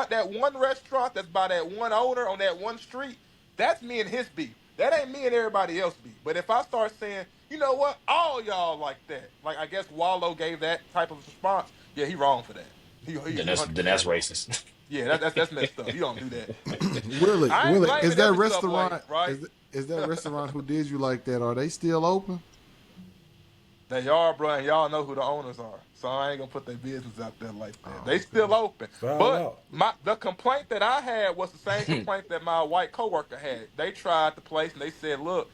that one restaurant that's by that one owner on that one street, that's me and his beef. That ain't me and everybody else beef. But if I start saying You know what? All y'all like that. Like I guess Wallow gave that type of response. Yeah, he wrong for that. He Then 100% that's wrong. racist. Yeah, that's messed up. You don't do that. Willie, I ain't Willie, is blaming that every subway, restaurant right? is that restaurant who did you like that? Are they still open? They are, bro, and y'all know who the owners are. So I ain't gonna put their business out there like that. They Oh, still okay. open. Foul But out. the complaint that I had was the same complaint that my white coworker had. They tried the place and they said, look,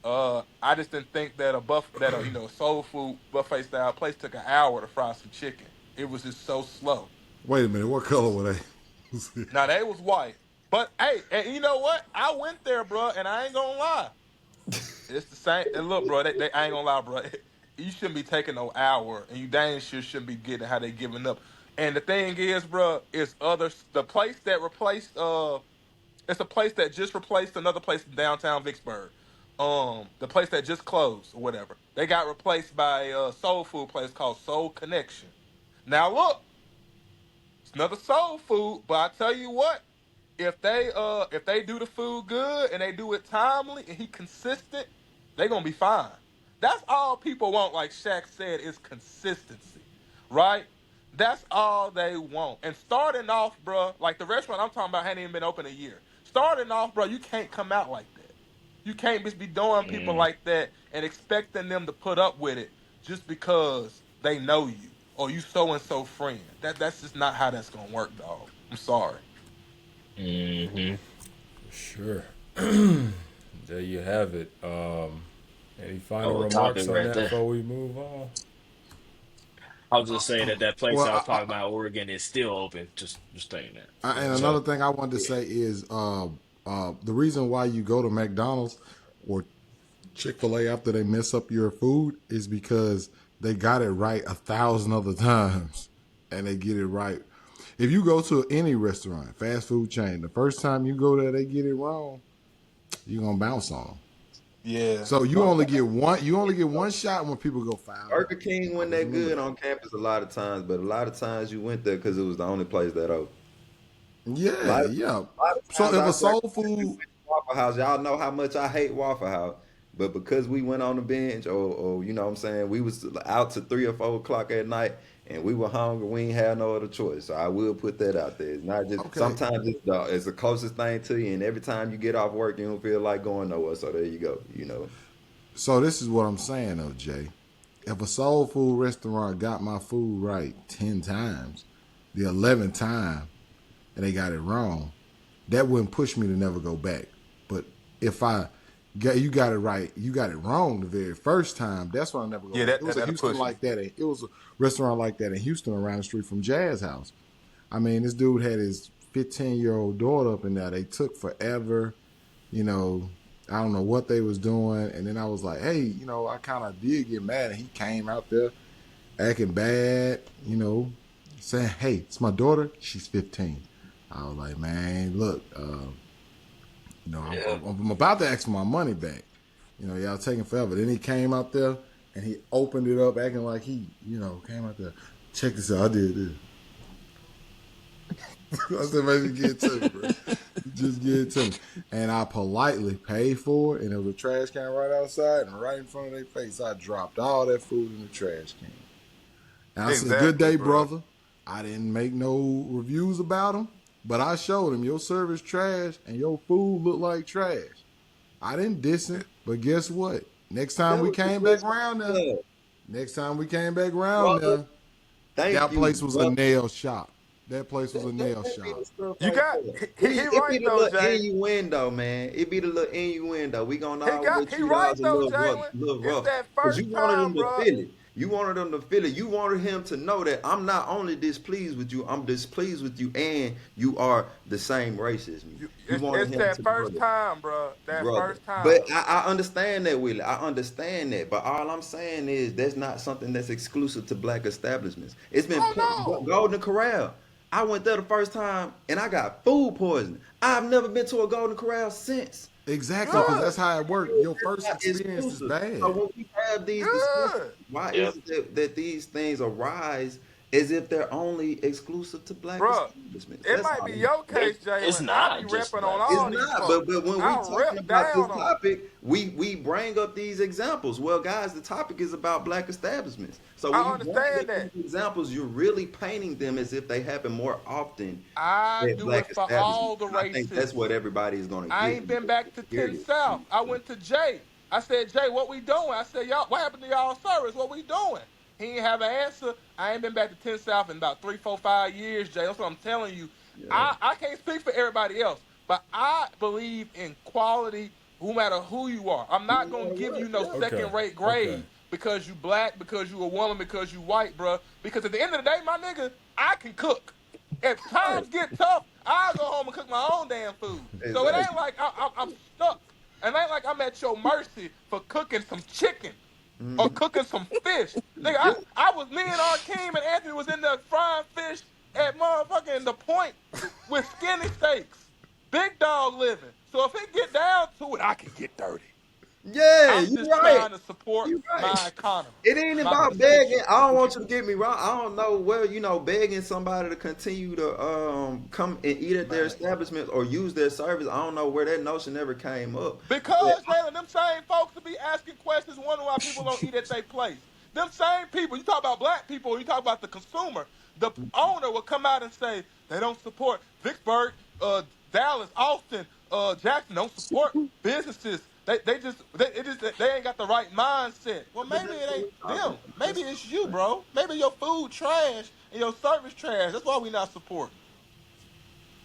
I just didn't think that a soul food buffet style place took an hour to fry some chicken. It was just so slow. Wait a minute, what color were they? Now they was white. But hey, and you know what? I went there, bro, and I ain't gonna lie. It's the same. And look, bro, they I ain't gonna lie, bro. You shouldn't be taking no hour, and you dang sure shouldn't be getting how they giving up. And the thing is, bro, is others. The place that replaced, it's a place that just replaced another place in downtown Vicksburg. The place that just closed or whatever. They got replaced by a soul food place called Soul Connection. Now look, it's another soul food, but I tell you what, if they do the food good and they do it timely and he consistent, they gonna be fine. That's all people want, like Shaq said, is consistency, right? That's all they want. And starting off, bro, like the restaurant I'm talking about hadn't even been open a year. Starting off, bro, you can't come out like that. You can't just be doing people Mm, like that and expecting them to put up with it just because they know you or you so and so friend. That's just not how that's gonna work, dog. I'm sorry. hmm Sure. There you have it. Any final Oh, a remarks topic on right that there. before we move on? I was just saying that place Well, I was talking about, Oregon, is still open. Just saying that. and So another thing I wanted to yeah. say is the reason why you go to McDonald's or Chick-fil-A after they mess up your food is because they got it right 1,000 other times and they get it right. If you go to any restaurant, fast food chain, the first time you go there, they get it wrong, you're gonna bounce on them. Yeah. So you only Sometimes get one. You only get one shot when people go foul Burger out. King wasn't Always that remember good that. on campus a lot of times, but a lot of times you went there because it was the only place that open. A Yeah, lot of, yeah. a lot of So times if I a say soul we food, went to Waffle House. Y'all know how much I hate Waffle House, but because we went on the bench, or you know what I'm saying, we was out to 3 or 4 o'clock at night, and we were hungry. We ain't had no other choice. So I will put that out there. It's not just okay. sometimes it's the closest thing to you, and every time you get off work, you don't feel like going nowhere. So there you go. You know. So this is what I'm saying, though, Jay. If a soul food restaurant got my food right 10 times, the 11th time, and they got it wrong, that wouldn't push me to never go back. But if I got you got it right, you got it wrong the very first time, that's why I never go Yeah, back. that, It that was a that'll Houston push you. like that. It was a restaurant like that in Houston around the street from Jazz House. I mean, this dude had his 15-year-old daughter up in there. They took forever. You know, I don't know what they was doing. And then I was like, hey, I kind of did get mad. And he came out there acting bad, saying, hey, it's my daughter. She's 15. I was like, man, look, Yeah. I'm about to ask for my money back. Y'all taking forever. Then he came out there and he opened it up acting like he, came out there. Check this out. I did this. I said, maybe get it to me, bro. Just get it to me. And I politely paid for it, and there was a trash can right outside, and right in front of their face, I dropped all that food in the trash can. And I said, good Exactly, day, bro. brother. I didn't make no reviews about them, but I showed him your service trash and your food looked like trash. I didn't diss him, but guess what? Next time That we was the came back best around there, stuff, next time we came back around brother. there, Thank that you, place was a brother. nail shop. That place was a That nail be shop. the stuff You right got there. he It right be the though, little Jay. innuendo, man. It be the little innuendo. We gonna always He treat right ours a though, little rough, Jalen. little It's rough. that Cause you first wanted them time, to bro. feel it. You wanted them to feel it. You wanted him to know that I'm not only displeased with you, I'm displeased with you, and you are the same race as me. You wanted It's him that to know first that, time, bro. That brother. first But time. I understand that, Willie. I understand that. But all I'm saying is that's not something that's exclusive to black establishments. It's been Oh no. Golden Corral. I went there the first time and I got food poisoning. I've never been to a Golden Corral since. Exactly, So because Good. that's how it worked. Your that's first not experience is exclusive. So bad. when we have these discussions, Good. why Yep. is it that these things arise as if they're only exclusive to black Bruh, establishments. it That's might all. be your It, case, it's Jalen. I be not just repping on black It's all these not, establishments. folks. but when we I talking rep about this down on them. topic, we bring up these examples. Well, guys, the topic is about black establishments. So when I you bring understand up that. these examples, you're really painting them as if they happen more often I at do black it for all establishments. the And I think that's races. what everybody is going to I get ain't when been back to they hear 10 this. South. I went to Jay. I said, Jay, what we doing? I said, y'all, what happened to y'all service? What we doing? He ain't have an answer. I ain't been back to 10 South in about 3, 4, 5 years, Jay. That's what I'm telling you. Yeah. I can't speak for everybody else, but I believe in quality no matter who you are. I'm No not gonna matter give what. you no Yeah. Okay. second rate Okay. grade because you black, because you a woman, because you white, bro. Because at the end of the day, my nigga, I can cook. If Right. times get tough, I'll go home and cook my own damn food. So it ain't Exactly. like I'm stuck. It ain't like I'm at your mercy for cooking some chicken or Mhm. cooking some fish. Nigga, Yeah. I was me and Arkeem and Anthony was in there frying fish at motherfucking the point with skinny steaks. Big dog living. So if it get down to it, I can get dirty. Yeah, I'm you're just right. trying to support You're right. my economy, It ain't my about begging. position. I don't want you to get me wrong. I don't know where begging somebody to continue to come and eat at their Man. establishment or use their service. I don't know where that notion ever came up. But Because Jalen, them same folks to be asking questions, wondering why people don't eat at their place. Them same people, you talk about black people, you talk about the consumer. The owner will come out and say they don't support Vicksburg, Dallas, Austin, Jackson don't support businesses. They ain't got the right mindset. Well, but maybe that's it what ain't we're talking them. about. Maybe That's what it's you, I'm saying. bro. Maybe your food trash and your service trash. That's why we not supporting.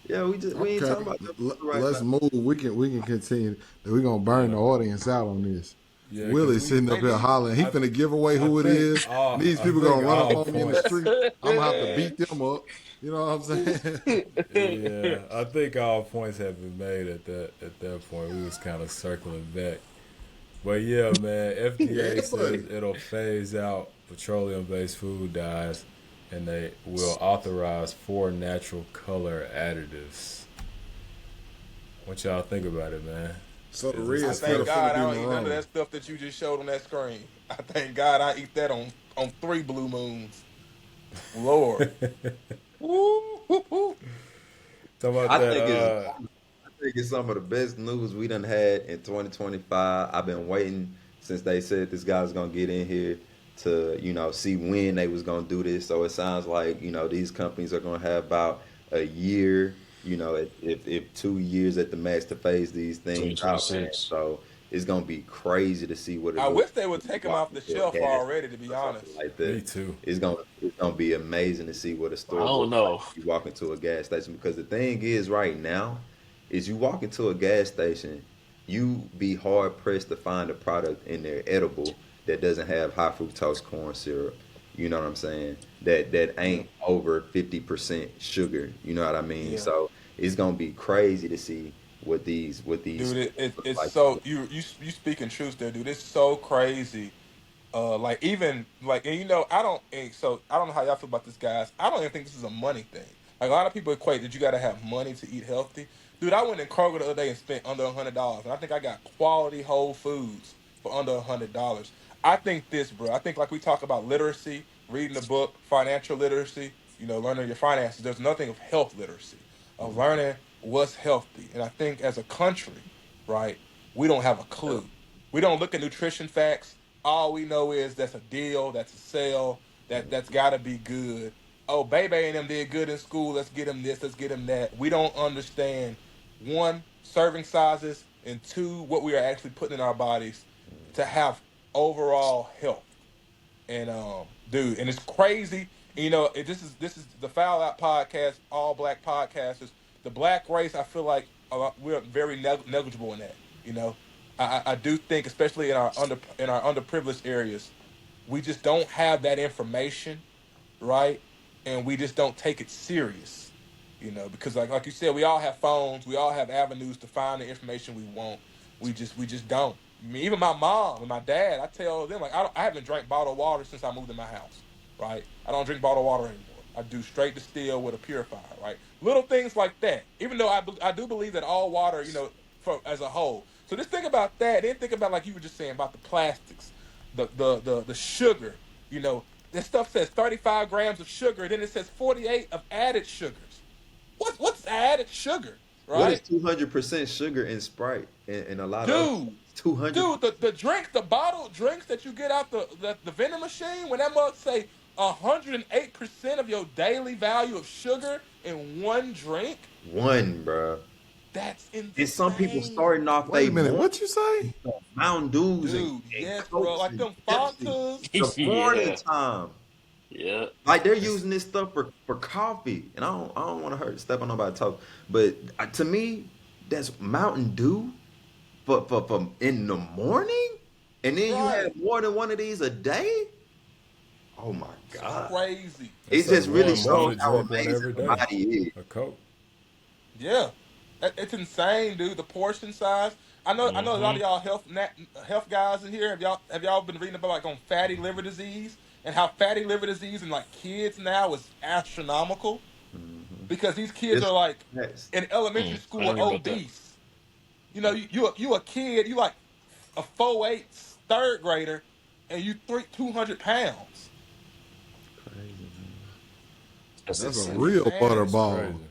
Yeah, we ain't Okay, talking about them people right let's now. move. We can continue. We gonna burn Yeah. the audience out on this. Yeah, because Willie we sitting up They here need to. hollering. He I finna give away I who it think is, and all these I people think gonna run up all on me in the points. street. I'm gonna have to beat them up. You know what I'm saying? Yeah, I think all points have been made at that point. We was kind of circling back, but yeah, man. Yeah, FDA buddy. says it'll phase out petroleum-based food dyes, and they will authorize 4 natural color additives. What y'all think about it, man? So the Is this I the red still thank first? finna God be I don't eat none of maroon. that stuff that you just showed on that screen. I thank God I eat that on 3 blue moons. Lord. Woo, woo, woo. Talking about I that. think it's I think it's some of the best news we done had in 2025. I've been waiting since they said this guy's gonna get in here to, see when they was gonna do this. So it sounds like, these companies are gonna have about a year, if 2 years at the max to phase these things out, man. 2026. So it's gonna be crazy to see what it I looks wish they would like when you take them walk off the into a shelf gas already, to station be or something honest. like Me that. too. It's gonna be amazing to see what a I store don't looks like know. when you walk into a gas station, because the thing is right now is you walk into a gas station, you be hard pressed to find a product in there edible that doesn't have high fructose corn syrup. You know what I'm saying? That Yeah, ain't over 50% sugar. You know what I mean? yeah. So it's gonna be crazy to see what these Dude, stores look it's like. so you speaking truth there, dude. It's so crazy. Like even like and I don't know how y'all feel about this, guys. I don't even think this is a money thing. Like a lot of people equate that you got to have money to eat healthy. Dude, I went in Kroger the other day and spent under $100, and I think I got quality whole foods for under $100. I think this, bro. I think like we talk about literacy, reading a book, financial literacy. Learning your finances. There's nothing of health literacy, of learning what's healthy. And I think as a country, right, we don't have a clue. We don't look at nutrition facts. All we know is that's a deal, that's a sale, that's got to be good. Oh, baby and them did good in school. Let's get them this. Let's get them that. We don't understand one, serving sizes, and two, what we are actually putting in our bodies to have overall health. And dude, and it's crazy. This is the Foul Out podcast, all black podcasters. The black race, I feel like we're very negligible in that. I do think, especially in our underprivileged areas, we just don't have that information, right? And we just don't take it serious, because like you said, we all have phones, we all have avenues to find the information we want. We just don't. I mean, even my mom and my dad, I tell them like I haven't drank bottled water since I moved in my house, right? I don't drink bottled water anymore. I do straight distill with a purifier, right? Little things like that. Even though I do believe that all water, for as a whole. So just think about that. Then think about like you were just saying about the plastics, the sugar. You know, This stuff says 35 grams of sugar, then it says 48 of added sugars. What's added sugar, What is right? 200% sugar in Sprite and a lot of Dude, 200? the drinks, the bottled drinks that you get out the vending machine, when that mug say 108% of your daily value of sugar in one drink, One, bro. that's And some people insane. starting off Wait they a minute, morning what you say? Mountain Dews Dude, and yes, bro. Cokes Like and them Pepsi. Fantas. The morning Yeah. time. Yeah. Like they're It's, using this stuff for coffee. And I don't want to hurt step on nobody's toes. But to me, that's Mountain Dew for in the morning? And then you Right. have more than one of these a day? Oh my It's God. crazy. It It's like just really one more shows to how drink one amazing every the day. body is. A Coke. Yeah. It's insane, dude. The portion size. I know a lot Hmm. of y'all health guys in here. Have y'all been reading about like on fatty liver disease and how fatty liver disease in like kids now is astronomical because these kids It's are like facts. in elementary I school don't hear about that. obese. You know, you a kid, you like a 4'8" third grader, and you 200 pounds. Crazy, man. That's that's a It's insane. real That's insanity. butterball. crazy.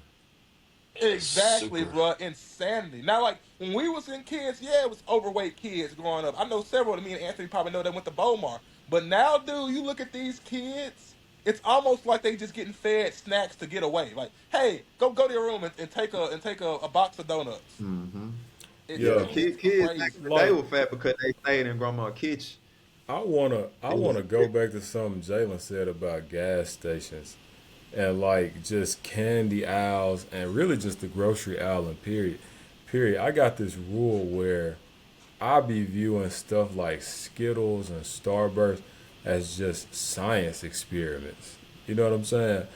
Exactly, Super. bro. Insanity. Now, like when we was in kids, yeah, it was overweight kids growing up. I know several of me and Anthony probably know that went to Bomar. But now, dude, you look at these kids, it's almost like they just getting fed snacks to get away. Like, hey, go to your room and take a box of donuts. Hmm. It's Yeah, Yeah, it's kids back in crazy. the day like were fat because they stayed in grandma's kitchen. I wanna go back to something Jalen said about gas stations and like just candy aisles and really just the grocery aisle and period. Period. I got this rule where I be viewing stuff like Skittles and Starburst as just science experiments. You know what I'm saying?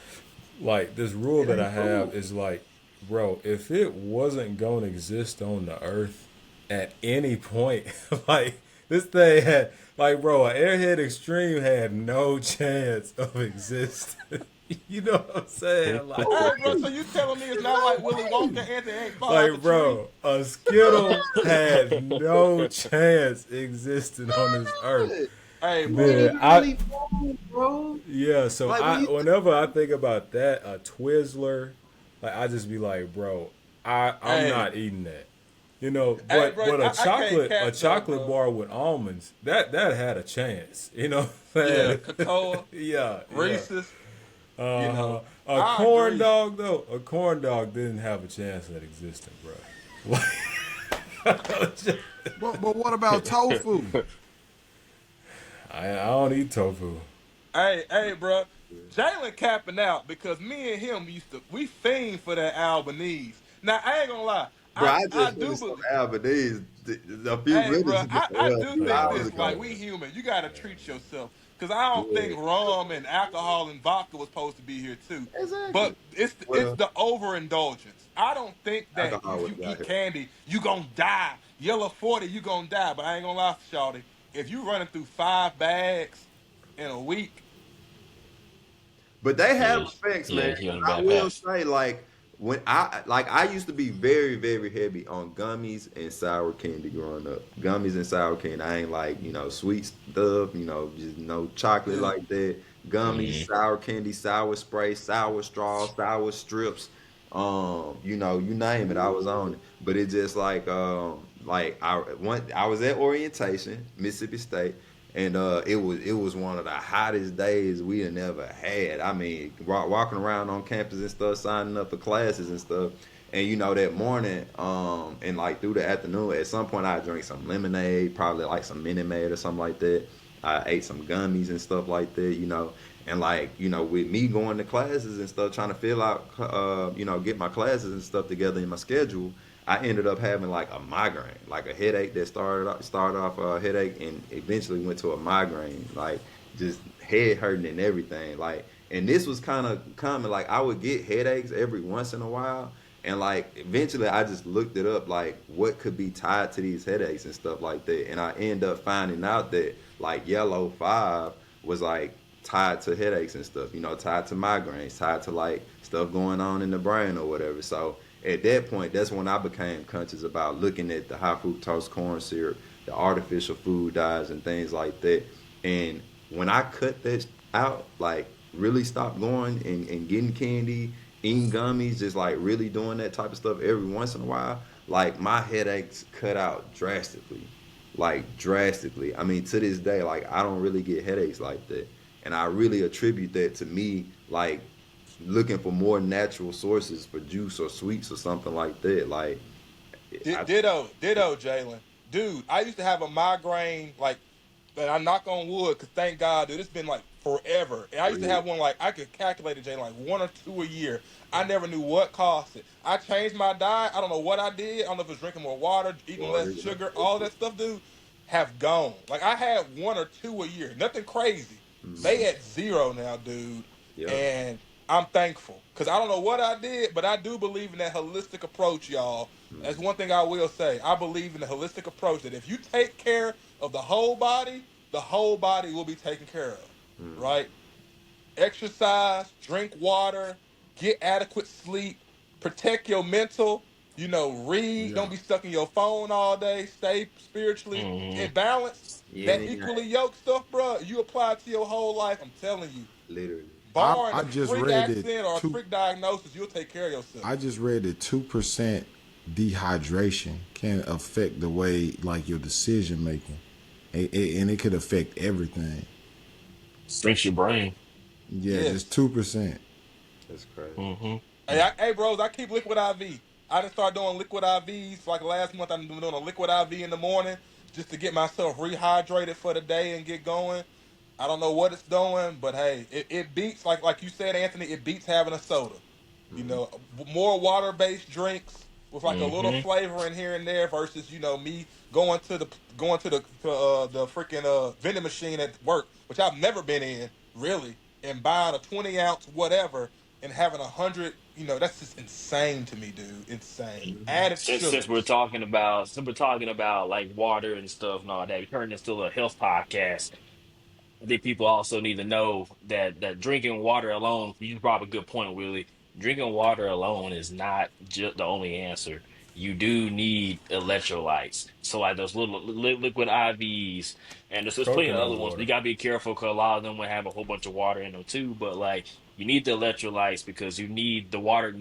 Like this rule It that I ain't have food. is like, bro, if it wasn't gonna exist on the earth at any point, like this thing had like bro, an Airhead Extreme had no chance of existing. You know what I'm saying? Like No Hey, bro, way. so you telling me it's There's not like no Willy Wonka, way. Anthony ain't fall out the like tree? bro, a Skittle had no chance existing on this earth. None. Hey, It ain't bro. Man, even I really food, bro. yeah, so Like when I you whenever I think about that, a Twizzler, like I just be like, bro, I'm Hey, not eating that. You know, hey, but bro. but I can't a cap though, chocolate bro. bar with almonds, that had a chance. You know what Yeah, I'm saying? Cocoa, Yeah, yeah. Reese's. You Uh-huh. know, A I corn agree. dog though, a corn dog didn't have a chance at existing, bro. Like, But what about tofu? I don't eat tofu. Hey, bro. Jalen capping out because me and him we fiend for that Albanese. Now I ain't gonna lie, bro, I I just do finished some believe. Albanese a few Hey, minutes bro, ago. I Well, a do few think hours this. Yeah, Like ago. we human, you gotta treat yourself because I don't Yeah. think rum and alcohol and vodka was supposed to be here too. Exactly. But it's Well, the overindulgence. I don't think that alcohol if would you have got eat here. candy, you gonna die. Yellow 40, you gonna die. But I ain't gonna lie, Shawty. If you running through 5 bags in a week, But they have Yeah, effects, yeah, man. he on 'Cause a I bad will path. say, like when I used to be very very heavy on gummies and sour candy growing up. Gummies and sour candy. I ain't like sweet stuff. Just no chocolate yeah. like that. Gummies, Hmm. sour candy, sour spray, sour straws, sour strips. You name it. I was on it. But it just like I was at orientation, Mississippi State. And it was one of the hottest days we had never had. I mean, walking around on campus and stuff, signing up for classes and stuff. And that morning, and like through the afternoon, at some point I drank some lemonade, probably like some Minute Maid or something like that. I ate some gummies and stuff like that. And like with me going to classes and stuff, trying to fill out, get my classes and stuff together in my schedule. I ended up having like a migraine, like a headache that started off a headache and eventually went to a migraine, like just head hurting and everything. Like, and this was kind of common. Like, I would get headaches every once in a while, and like eventually I just looked it up, like what could be tied to these headaches and stuff like that. And I end up finding out that like yellow 5 was like tied to headaches and stuff, tied to migraines, tied to like stuff going on in the brain or whatever. So at that point, that's when I became conscious about looking at the high fructose corn syrup, the artificial food dyes, and things like that. And when I cut out, like really stop going and getting candy, eating gummies, just like really doing that type of stuff every once in a while, like my headaches cut out drastically. Like drastically. I mean, to this day, like I don't really get headaches like that. And I really attribute that to me like looking for more natural sources for juice or sweets or something like that. Like I Ditto, Jalen. Dude, I used to have a migraine, like, and I knock on wood, because thank God, dude, it's been like forever. And I used to have one, like, I could calculate it, Jalen, like one or two a year. I never knew what caused it. I changed my diet. I don't know what I did. I don't know if it was drinking more water, eating less water, sugar, all that stuff, dude, have gone. Like, I had one or two a year. Nothing crazy. They at zero now, dude. yeah. And I'm thankful. Because I don't know what I did, but I do believe in that holistic approach, y'all. That's one thing I will say. I believe in the holistic approach that if you take care of the whole body will be taken care of, right? Exercise, drink water, get adequate sleep, protect your mental, read, Yeah. don't be stuck in your phone all day, stay spiritually in Hmm. balance. Yin That and equally yang, yoked stuff, bro, you apply it to your whole life, I'm telling you. literally. Barring I a just freak read that accident or a two. freak diagnosis, you'll take care of yourself. I just read that 2% dehydration can affect the way like your decision making, and it could affect everything. Shrinks your brain. Yeah, just Yes. 2%. That's crazy. Hmm. Hey, bros, I keep liquid IV. I didn't start doing liquid IVs like last month. I've been doing a liquid IV in the morning just to get myself rehydrated for the day and get going. I don't know what it's doing, but hey, it beats like you said, Anthony. It beats having a soda. More water based drinks with like a little Hmm. flavor in here and there versus me going to the freaking vending machine at work, which I've never been in really, and buying a 20 ounce whatever and having 100. That's just insane to me, dude. Insane. Added sugars. Since we're talking about like water and stuff and all that, we turned this to a health podcast. I think people also need to know that drinking water alone, you brought up a good point, Willie. Drinking water alone is not just the only answer. You do need electrolytes. So like those little liquid IVs, and there's plenty of Coconut other ones. But you water. gotta be careful because a lot of them will have a whole bunch of water in them too. But like you need the electrolytes because you need the water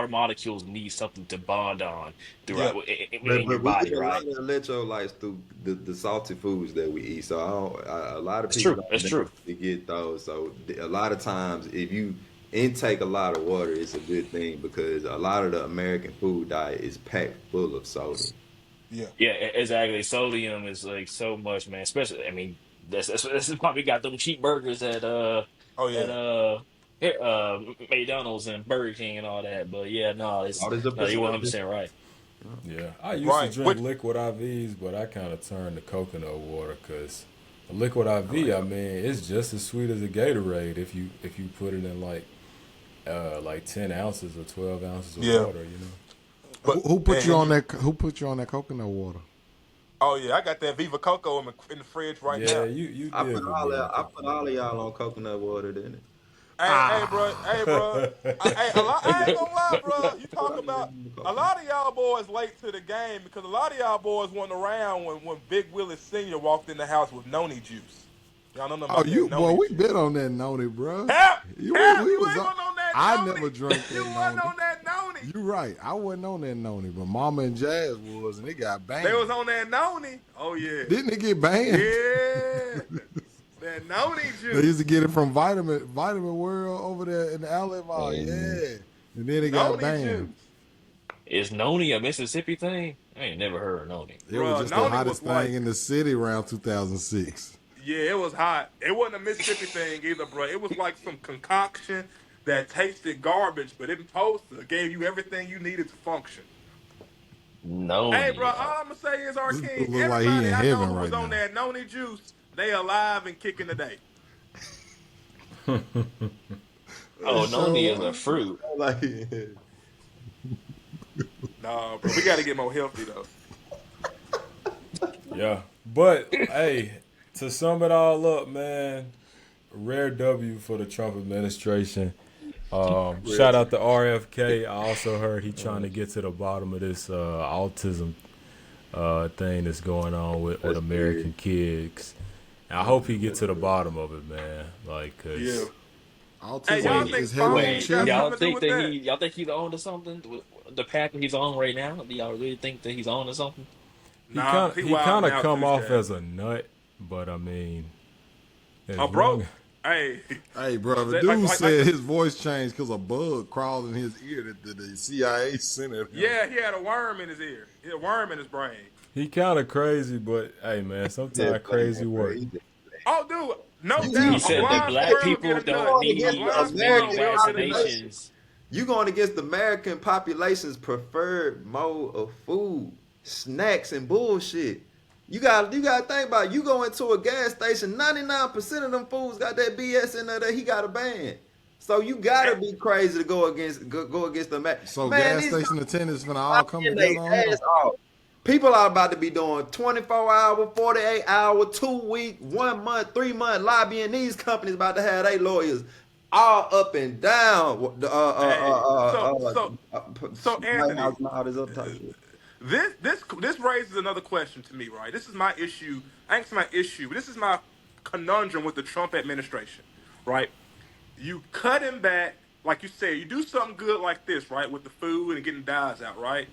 molecules need something to bond on Yeah. throughout But in your we body, get a lot right? of electrolytes through the salty foods that we eat. So a lot of It's people true. don't It's true. necessarily get those. So a lot of times, if you intake a lot of water, it's a good thing because a lot of the American food diet is packed full of sodium. Yeah. Yeah, exactly. Sodium is like so much, man. Especially, I mean, this is why we got them cheap burgers Oh at yeah. McDonald's and Burger King and all that. But yeah, no, it's What is the no, you're percentage? 100% right. Yeah, I used to Right. drink Which liquid IVs, but I kind of turned to coconut water because the liquid I IV, like I mean, it's just as sweet as a Gatorade if you put it in like 10 ounces or 12 ounces of yeah. water. But Who put you and on you. that? Who put you on that coconut water? Oh yeah, I got that Viva Coco in the fridge right Yeah, now. you I put did put all me on that, I put coconut all of y'all water. on coconut water, didn't it? Hey, bro. I ain't gonna lie, bro. You Put talk all of y'all about on a coconut. lot of y'all boys late to the game because a lot of y'all boys wasn't around when Big Willie Senior walked in the house with noni juice. Y'all know nothing Oh, about that you boy, noni we juice. been on that noni, bro. Hap, We you was ain't on. on that I noni. never drank You that wasn't noni. on that noni. You right. I wasn't on that noni, but Mama and Jazz was, and it got They was banned. on that noni. Oh yeah, Didn't it get banned? yeah. That noni They used juice, to get it from Vitamin World over there in the outlet mall. Mm. Yeah, and then it got noni banned. juice, Is Noni a Mississippi thing? I ain't never heard of Noni. It was bro. just the Noni was hottest thing like. in the city around 2006. Yeah, it was hot. It wasn't a Mississippi thing either, bro. It was like some concoction that tasted garbage, but it supposed to gave you everything you needed to function. Hey, bro, Noni. all I'm gonna say is, our This dude king, look like he everybody in I know heaven who was right on now. that noni juice, they alive and kicking today. Oh, They Noni sure is a are. fruit. Like, Nah, bro, we got to get more healthy though. Yeah, but hey, to sum it all up, man, rare W for the Trump administration. real Shout out to RFK. I also heard he trying to get to the bottom of this autism thing that's going on with that's American weird. kids. I hope he get to the bottom of it, man. Like, Yeah. cause Hey, y'all Autism Wait, think is heavily phones wait. got children. Y'all something to do think with that that? he's on to something? The path that he's on right now? Do y'all really think that he's on to something? he Nah, kind cause of he he wilding kind of out come too, off Shaq. as a nut, but I mean, Oh, as bro. long Hey, Hey, bro, the like, dude like, like said the, his voice changed because a bug crawled in his ear that the CIA sent at him. yeah, he had a worm in his ear. He had a worm in his brain. he kind of crazy, but hey, man, Just sometimes crazy playing, bro. work. He just Oh, dude, no you He doubt, a said that blind black squirrel get people a you don't nut. going A against need the blind as many squirrel American will get a nut. population. vaccinations. You going against the American population's preferred mode of food, snacks, and bullshit. You got to think about it. You go into a gas station, 99% of them fools got that BS in there that he got a ban. So you gotta And, be crazy to go against the man. So Man, gas these station attendants finna all come lying together on they him. ass off. People are about to be doing 24-hour, 48-hour, 2 week, 1 month, 3 month lobbying. These companies about to have their lawyers all up and down. hey, so White Anthony, House and all this other type of shit. this raises another question to me, right? This is my issue. I think it's my issue, but this is my conundrum with the Trump administration, right? You cut him back, like you said, you do something good like this, right, with the food and getting dyes out, right?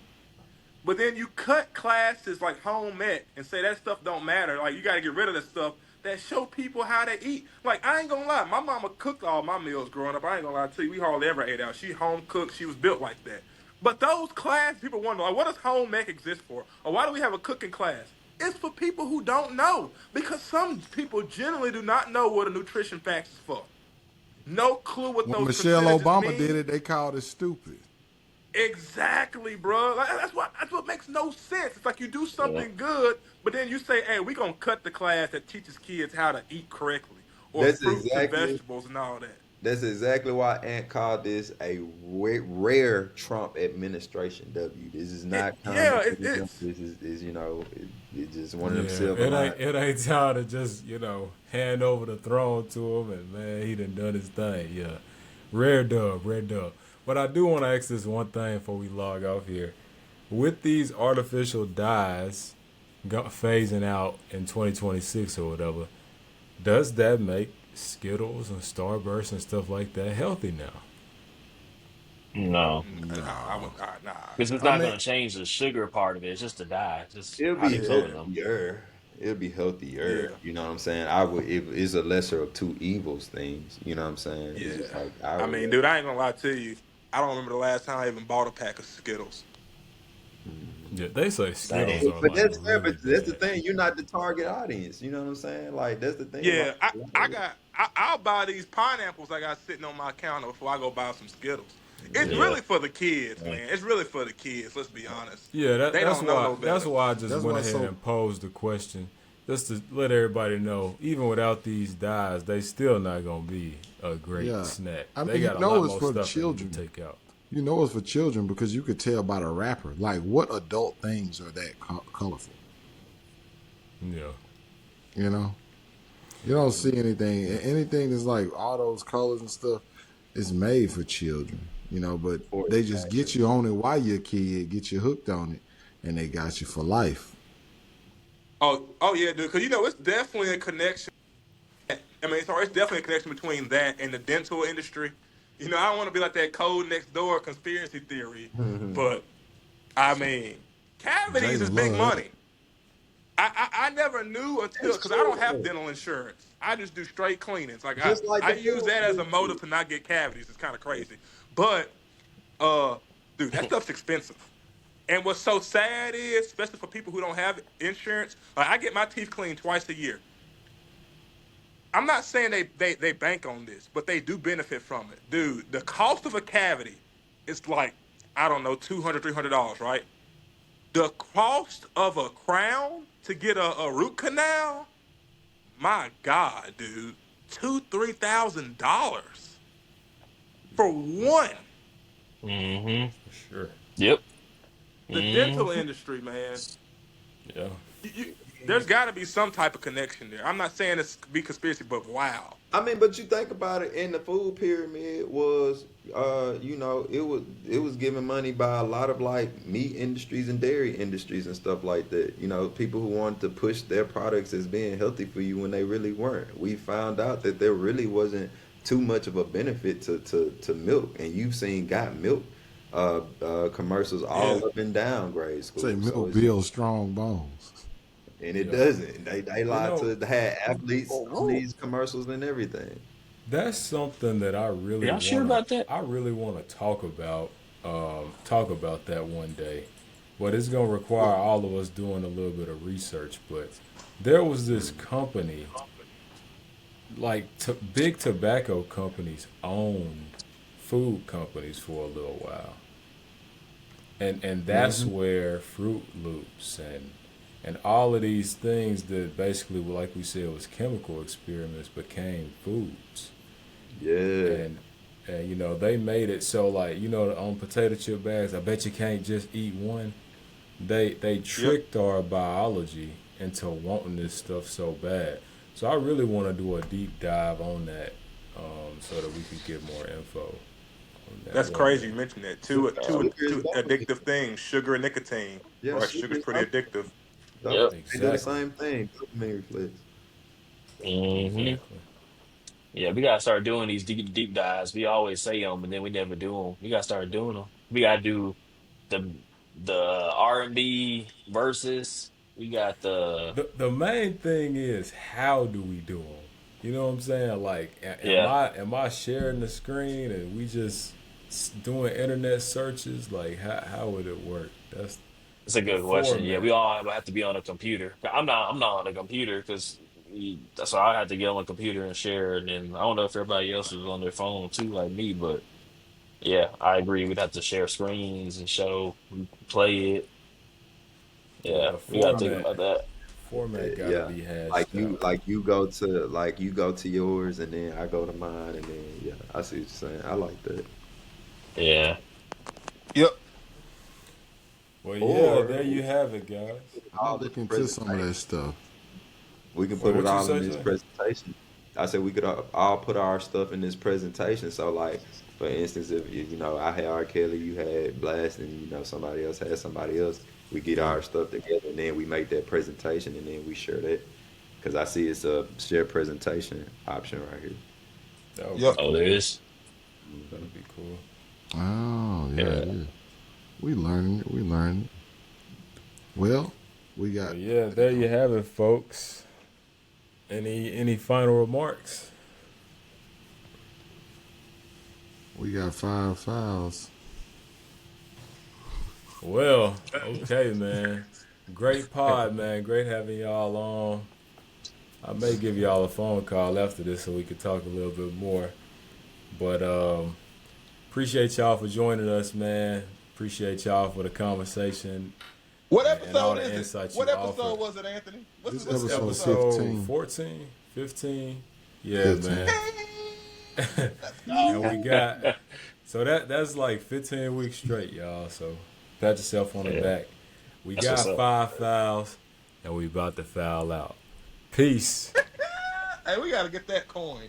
But then you cut classes like home ec and say that stuff don't matter. Like you got to get rid of the stuff that show people how to eat. Like I ain't gonna lie, my mama cooked all my meals growing up. I ain't gonna lie to you, we hardly ever ate out. She home cooked. She was built like that. But those classes, people wonder, like, what does home ec exist for? Or why do we have a cooking class? It's for people who don't know. Because some people generally do not know what a nutrition facts is for. No clue what When those Michelle percentages Obama did mean. it, they called it stupid. Exactly, bro. Like, that's what makes no sense. It's like you do Yeah. something good, but then you say, "Hey, we gonna cut the class that teaches kids how to eat correctly, or That's fruits and exactly vegetables and all that." that's exactly why Ant called this a rare Trump administration. W. This is It, not yeah, common it, to them. it's This is it's just one of them Yeah, silver lines. it ain't time to just hand over the throne to him, and man, he done his thing. Yeah, rare dub, rare dub. But I do want to ask this one thing before we log off here. With these artificial dyes phasing out in 2026 or whatever, does that make Skittles and Starburst and stuff like that healthy now? No, nah, I would, No. nah. because it's I not mean, going to change the sugar part of it. It's just the dye, just It'll how be they Yeah, coloring them. healthier. It'll be yeah, healthier. You know what I'm saying? I would. It's a lesser of two evils things. You know what I'm saying? It's just yeah. like I I would. mean, dude, I ain't gonna lie to you. I don't remember the last time I even bought a pack of Skittles. Yeah, they say Skittles Same. are But like that's fair. But really that's the bad. thing. You're not the target audience. You know what I'm saying? Like that's the thing. Like Yeah, I'll buy these pineapples I got sitting on my counter before I go buy some Skittles. It's yeah. Yeah. really for the kids, man. It's really for the kids. Let's be honest. Yeah, They don't know no that's better. why I just that's went why. ahead So and posed the question, just to let everybody know, even without these dyes, they still not gonna be a great yeah, snack. I They mean, got a lot it's more for the stuff they need to children. take out. You know it's for children because you could tell by the wrapper. Like, what adult things are that colorful? Yeah, You know, you don't see anything that's like all those colors and stuff. It's made for children. You know, but For they just get you on it while you're a kid, get you hooked on it, and they got you for life. Oh yeah, dude. Because it's definitely a connection. I mean, it's definitely a connection between that and the dental industry. I don't want to be like that code next door conspiracy theory, but I mean, cavities is Jalen big love that. money. I never knew until That's because I don't true. have Though. dental insurance. I just do straight cleanings. Like I Just like I the use pills that as a do motive too. to not get cavities. It's kind of crazy, but uh, dude, that stuff's expensive. And what's so sad is, especially for people who don't have insurance, like I get my teeth cleaned twice a year. I'm not saying they bank on this, but they do benefit from it. Dude, the cost of a cavity is like, I don't know, $200, $300, right? The cost of a crown to get a root canal, my God, dude, $2,000, $3,000 for one. Mm-hmm. for sure. Yep. The dental Mm-hmm. industry, man. Yeah, There's got to be some type of connection there. I'm not saying it's be conspiracy, but wow. I mean, but you think about it, in the food pyramid was, it was given money by a lot of like meat industries and dairy industries and stuff like that. You know, people who wanted to push their products as being healthy for you when they really weren't. We found out that there really wasn't too much of a benefit to milk, and you've seen got milk commercials Yeah. all up and down grade Say school. So milk it's just, builds strong bones. and it Yep. doesn't. They You lied know, to had athletes Oh, on whoa. these commercials and everything. that's something that Y'all sure about that? I really wanna talk about that one day. But it's gonna require all of us doing a little bit of research. But there was this company, like big tobacco companies owned food companies for a little while, and that's Hmm. where Fruit Loops and all of these things that basically, like we said, was chemical experiments became foods. Yeah. And you know they made it so, like, you know, on potato chip bags, I bet you can't just eat one. They Yep. tricked our biology into wanting this stuff so bad. So I really want to do a deep dive on that, so that we could get more info on that That's one crazy you day. mentioned that. Sugar is Two definitely, addictive things, sugar and nicotine. yeah, Right, sugar sugar's is pretty dopamine. addictive. Dope. Yep. They do the Exactly. same thing. Dopamine reflex. Hmm. Exactly. Yeah, we gotta start doing these deep dives. We always say them, and then we never do them. We gotta start doing them. We gotta do the R&B verses. We got the The main thing is, how do we do them? You know what I'm saying? Like, yeah. am I sharing the screen and we just doing internet searches? Like, how would it work? That's It's a the good question. Yeah, we format. all have to be on a computer. I'm not on a computer because that's why I had to get on a computer and share. And then I don't know if everybody else is on their phone too, like me. But yeah, I agree. We'd have to share screens and show, play it. Yeah, Yeah, the we gotta think format about that. format got to Yeah. be Like hashed you out. like you go to yours and then I go to mine and then yeah, I see what you're saying. I like that. Yeah. Yep. Well, yeah, Or there you have it, guys. I'm gonna all in look the into some of that presentation. stuff. We can Wait, put it what you all in say, this Jay? presentation. I said we could all put our stuff in this presentation. So like, for instance, if I had R. Kelly, you had Blast, and somebody else had somebody else, we get Yeah. our stuff together and then we make that presentation and then we share that. Because I see it's a share presentation option right here. That would be Yep. Oh, there cool. is. That'd be cool. Oh, yeah, Yeah. it is. We learning it. We learning. Well, we got But yeah, there you have it, folks. Any final remarks? we got 5 fouls. Well, okay, man. Great pod, man. Great having y'all on. I may give y'all a phone call after this so we could talk a little bit more. But appreciate y'all for joining us, man. Appreciate y'all for the conversation What and all episode the is it? insights What you offered. episode was it, Anthony? This What's This the episode episode? episode 15. 14, 15. Yeah, man. 15. Let's And go. we got, so that's like 15 weeks straight, y'all. So pat yourself on the Yeah. back. We That's what's got up. 5 fouls and we about to foul out. Peace. Hey, we gotta get that coin.